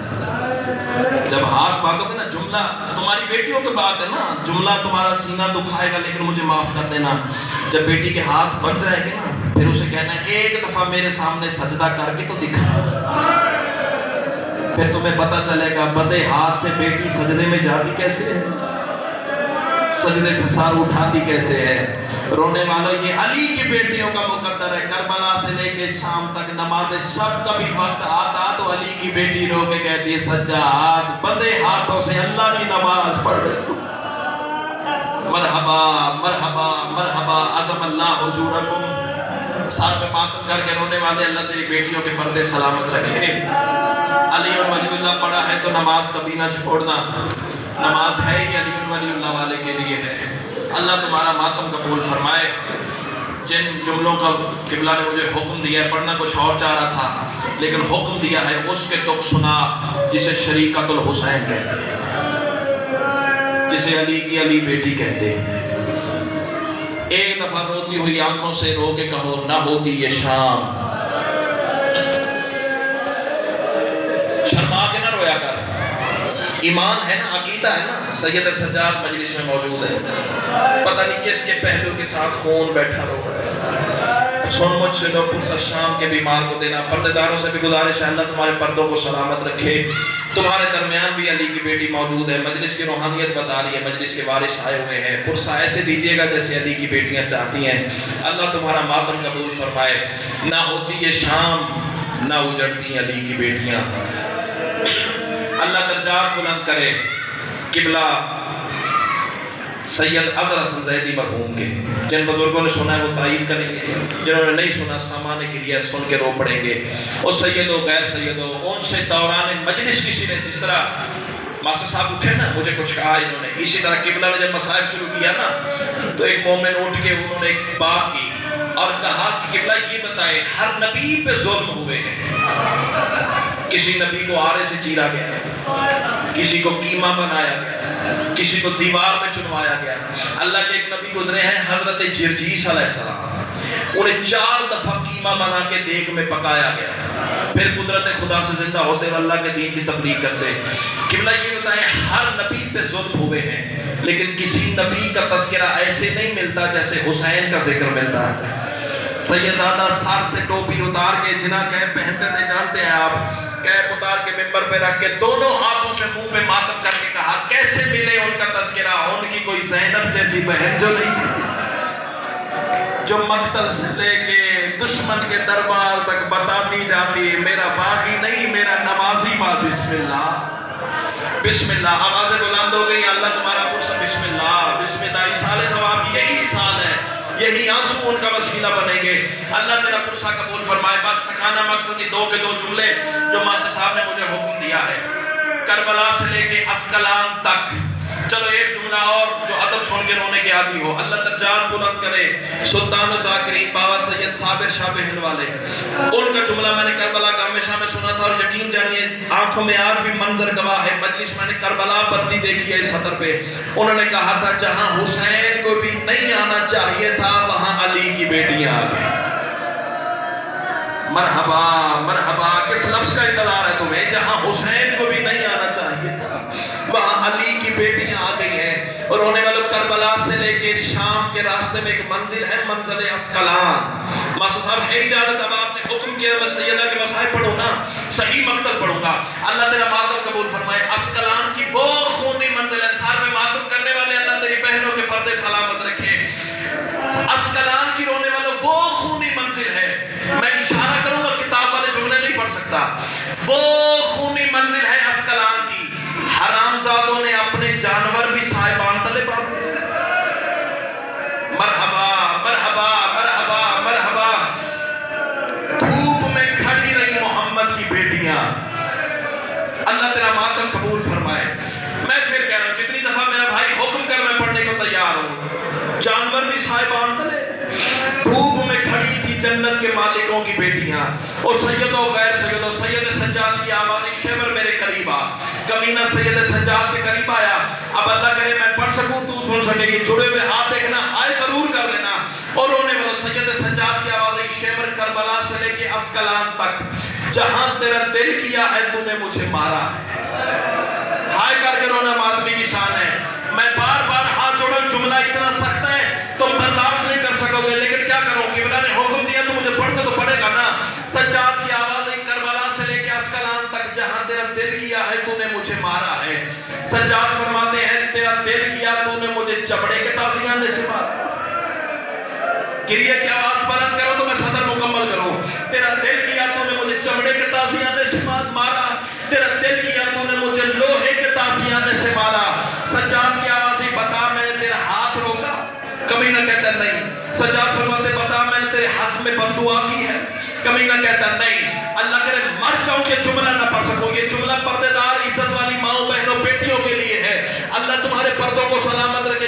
Speaker 2: جب ہاتھ باندھو گے نا جملہ تمہاری بیٹیوں کی بات ہے نا، جملہ تمہارا سینہ دکھائے گا لیکن مجھے معاف کر دینا، جب بیٹی کے ہاتھ بن جائے گے نا پھر اسے کہنا ایک دفعہ میرے سامنے سجدہ کر کے تو دکھا، پھر تمہیں پتہ چلے گا بندے ہاتھ سے بیٹی سجدے میں جاتی کیسے ہے، سجدے سے سر اٹھاتی کیسے ہے، رونے والوں یہ علی کی بیٹیوں کا مقدر ہے، کربلا سے لے کے شام تک نماز شب کا بھی وقت آتا تو علی کی بیٹی رو کے کہتی ہے سجاد بندے ہاتھوں سے اللہ کی نماز پڑھ رہے، مرحبا مرحبا مرحبا عظم اللہ حضورکم، سر پہ ماتم کر کے رونے والے اللہ تیری بیٹیوں کے پردے سلامت رکھے، علی اور ولی اللہ پڑھا ہے تو نماز کبھی نہ چھوڑنا، نماز ہے ہی علی اور ولی اللہ والے کے لیے ہے، اللہ تمہارا ماتم قبول فرمائے، جن جملوں کا قبلہ نے مجھے حکم دیا ہے، پڑھنا کچھ اور چاہ رہا تھا لیکن حکم دیا ہے، اس کے تک سنا جسے شریکت الحسین کہتے ہیں، جسے علی کی علی بیٹی کہتے ہیں۔ ایک دفعہ روتی ہوئی آنکھوں سے رو کے کہو، نہ ہوتی یہ شام۔ شرما کے نہ رویا کر، ایمان ہے نا، عقیدہ ہے نا۔ سید سجاد مجلس میں موجود ہے، پتہ نہیں کس کے پہلو کے ساتھ خون بیٹھا رو رہا ہے۔ سن مجھ سے لو پرسہ شام کے بیمار کو دینا، پردے داروں سے بھی گزارش ہے اللہ تمہارے پردوں کو سلامت رکھے۔ تمہارے درمیان بھی علی کی بیٹی موجود ہے، مجلس کی روحانیت بتا رہی ہے، مجلس کے وارث آئے ہوئے ہیں، پرسہ ایسے دیجیے گا جیسے علی کی بیٹیاں چاہتی ہیں۔ اللہ تمہارا ماتم قبول فرمائے۔ نہ ہوتی یہ شام، نہ اجڑتی علی کی بیٹیاں۔ اللہ درجات بلند کرے۔ قبلہ سید افضل حسن زیدی مرحوم کے، جن بزرگوں نے سنا ہے وہ تائید کریں گے، جنہوں نے نہیں سنا سامان گریہ سن کے رو پڑیں گے۔ اور سیدوں غیر سیدوں، ان سے دوران مجلس کسی نے، جس طرح ماسٹر صاحب اٹھے نا، مجھے کچھ کہا انہوں نے، اسی طرح قبلہ نے جب مصائب شروع کیا نا تو ایک مومن اٹھ کے انہوں نے ایک بات کی اور کہا کہ قبلہ یہ بتائے ہر نبی پہ ظلم ہوئے ہیں، کسی نبی کو آرے سے چیرا گیا، کسی کو قیمہ بنایا گیا، کسی کو دیوار میں چنوایا گیا۔ اللہ کے ایک نبی گزرے ہیں حضرت جرجیس علیہ السلام، انہیں 4 دفعہ قیمہ بنا کے دیگ میں پکایا گیا، پھر قدرت خدا سے زندہ ہوتے ہوئے اللہ کے دین کی تبلیغ کرتے۔ قبلہ یہ بتائیں ہر نبی پہ ظلم ہوئے ہیں، لیکن کسی نبی کا تذکرہ ایسے نہیں ملتا جیسے حسین کا ذکر ملتا ہے۔ سیدزادہ سر سے ٹوپی اتار کے جنا کیپ پہنتے تھے، جانتے ہیں آپ، کیپ اتار کے ممبر پہ رکھ کے دونوں ہاتھوں سے منہ پہ ماتم کر کے کہا کیسے ملے ان کا تذکرہ، ان کی کوئی زینب جیسی بہن جو نہیں تھی، جو مقتل سے لے کے دشمن کے دربار تک بتاتی جاتی ہے میرا باغی نہیں میرا نمازی با۔ بسم اللہ بسم اللہ، آوازیں بلند ہو گئی، اللہ تمہارا پرسہ بسم اللہ بسم اللہ۔ ایصال ثواب کی یہی ایصال ہے، یہی آنسو ان کا وسیلہ بنیں گے۔ اللہ تیرا پرسہ قبول فرمائے۔ بس تھکانا مقصد نہیں، 2 کے 2 جملے جو ماسٹر صاحب نے مجھے حکم دیا ہے، کربلا سے لے کے اسقلان تک۔ چلو ایک جملہ اور جو ادب سن کے رونے کے عادی ہو، اللہ درجات بلند کرے سلطان الذاکرین بابا سید صابر شاہ بہن والے، ان کا جملہ میں نے کربلا کا ہمیشہ میں سنا تھا اور یقین جانیے آنکھوں میں آج بھی منظر گواہ ہے، مجلس میں نے کربلا پرتی دیکھی ہے اس سطر پہ۔ انہوں نے کہا تھا جہاں حسین کو بھی نہیں آنا چاہیے تھا وہاں علی کی بیٹیاں آ گئی۔ مرحبا مرحبا، کس لفظ کا اقتدار ہے تمہیں؟ جہاں حسین کو بھی نہیں آنا چاہیے تھا وہاں علی کی بیٹیاں آ گئی ہیں۔ اور رونے والوں کربلا سے لے کے شام کے راستے میں ایک منزل ہے، منزل اسقلان۔ ماسٹر صاحب ہے اجازت، اب آپ نے حکم کیا میں سیدہ کے مصائب پڑھوں نا، صحیح مقتل پڑھوں گا، اللہ تیرا ماتم قبول فرمائے۔ اسقلان کی وہ خونی منزل ہے، سار میں ماتم کرنے والے اللہ تیری بہنوں کے پردے سلامت رکھے۔ اسقلان کی رونے والوں وہ خونی منزل ہے، میں اشارہ کروں گا کتاب والے جملے نہیں پڑھ سکتا، وہ خونی منزل ہے اسقلان کی۔ حرامزادوں نے اپنے جانور بھی صاحبان تلے باندھ لیے۔ مرحبا مرحبا مرحبا مرحبا، دھوپ میں کھڑی رہی محمد کی بیٹیاں، اللہ تیرا ماتم قبول فرمائے۔ میں پھر کہہ رہا ہوں جتنی دفعہ میرا بھائی حکم کر میں پڑھنے کو تیار ہوں، جانور بھی صاحبان تلے، دھوپ میں کھڑی تھی جنت کے مالکوں کی بیٹیاں۔ اور سیدوں غیر سیدوں، سید سجاد کی آواز شیور میرے قریب آ، کمینہ سید سجاد کے قریب آیا۔ اب اللہ کرے میں پڑھ سکوں تو سن سکے گی، جڑے ہوئے ہاتھ دیکھنا، ہائے ضرور کر دینا۔ اور رونے والوں سید سجاد کی آواز شیور کربلا سے لے کے اسقلان تک، جہاں تیرا دل کیا ہے تو نے مجھے مارا ہے۔ ہائے کر کے رونا ماتمی کی شان ہے۔ میں بار بار ہاتھ جوڑا، جملہ اتنا سخت ہے تم برداشت نہیں کر سکو گے، لیکن کیا کرو، قبلہ نے حکم دیا تو مجھے پڑھنا تو پڑے گا نا۔ سجاد کی آواز کربلا سے لے کے اسقلان تک، جہاں تیرا دل کیا ہے تو نے مجھے مارا ہے۔ سجاد فرماتے ہیں تیرا دل کیا تو نے مجھے چمڑے کے تازیانے سے مارا۔ گریہ کی آواز بلند کرو تو میں صدر مکمل کروں۔ تیرا دل کیا تو نے مجھے چمڑے کے تازیانے سے مارا، تیرا دل کیا تو نے مجھے لوہے کے تازیانے سے مارا۔ سجاد کی آواز ہی بتا میں نے تیرا ہاتھ روکا، کمینہ کہتا نہیں۔ سجاد فرماتے بتا میں نے تیرے ہاتھ میں بددعا کی ہے، کمینہ کہتا نہیں۔ اللہ کرے مر جاؤں کہ جملہ نہ پڑھ سکوں، یہ جملہ پردے دار عزت والی ماؤں بہنوں بیٹیوں کے لیے ہے۔ اللہ تمہارے پردوں کو سلامت رکھے،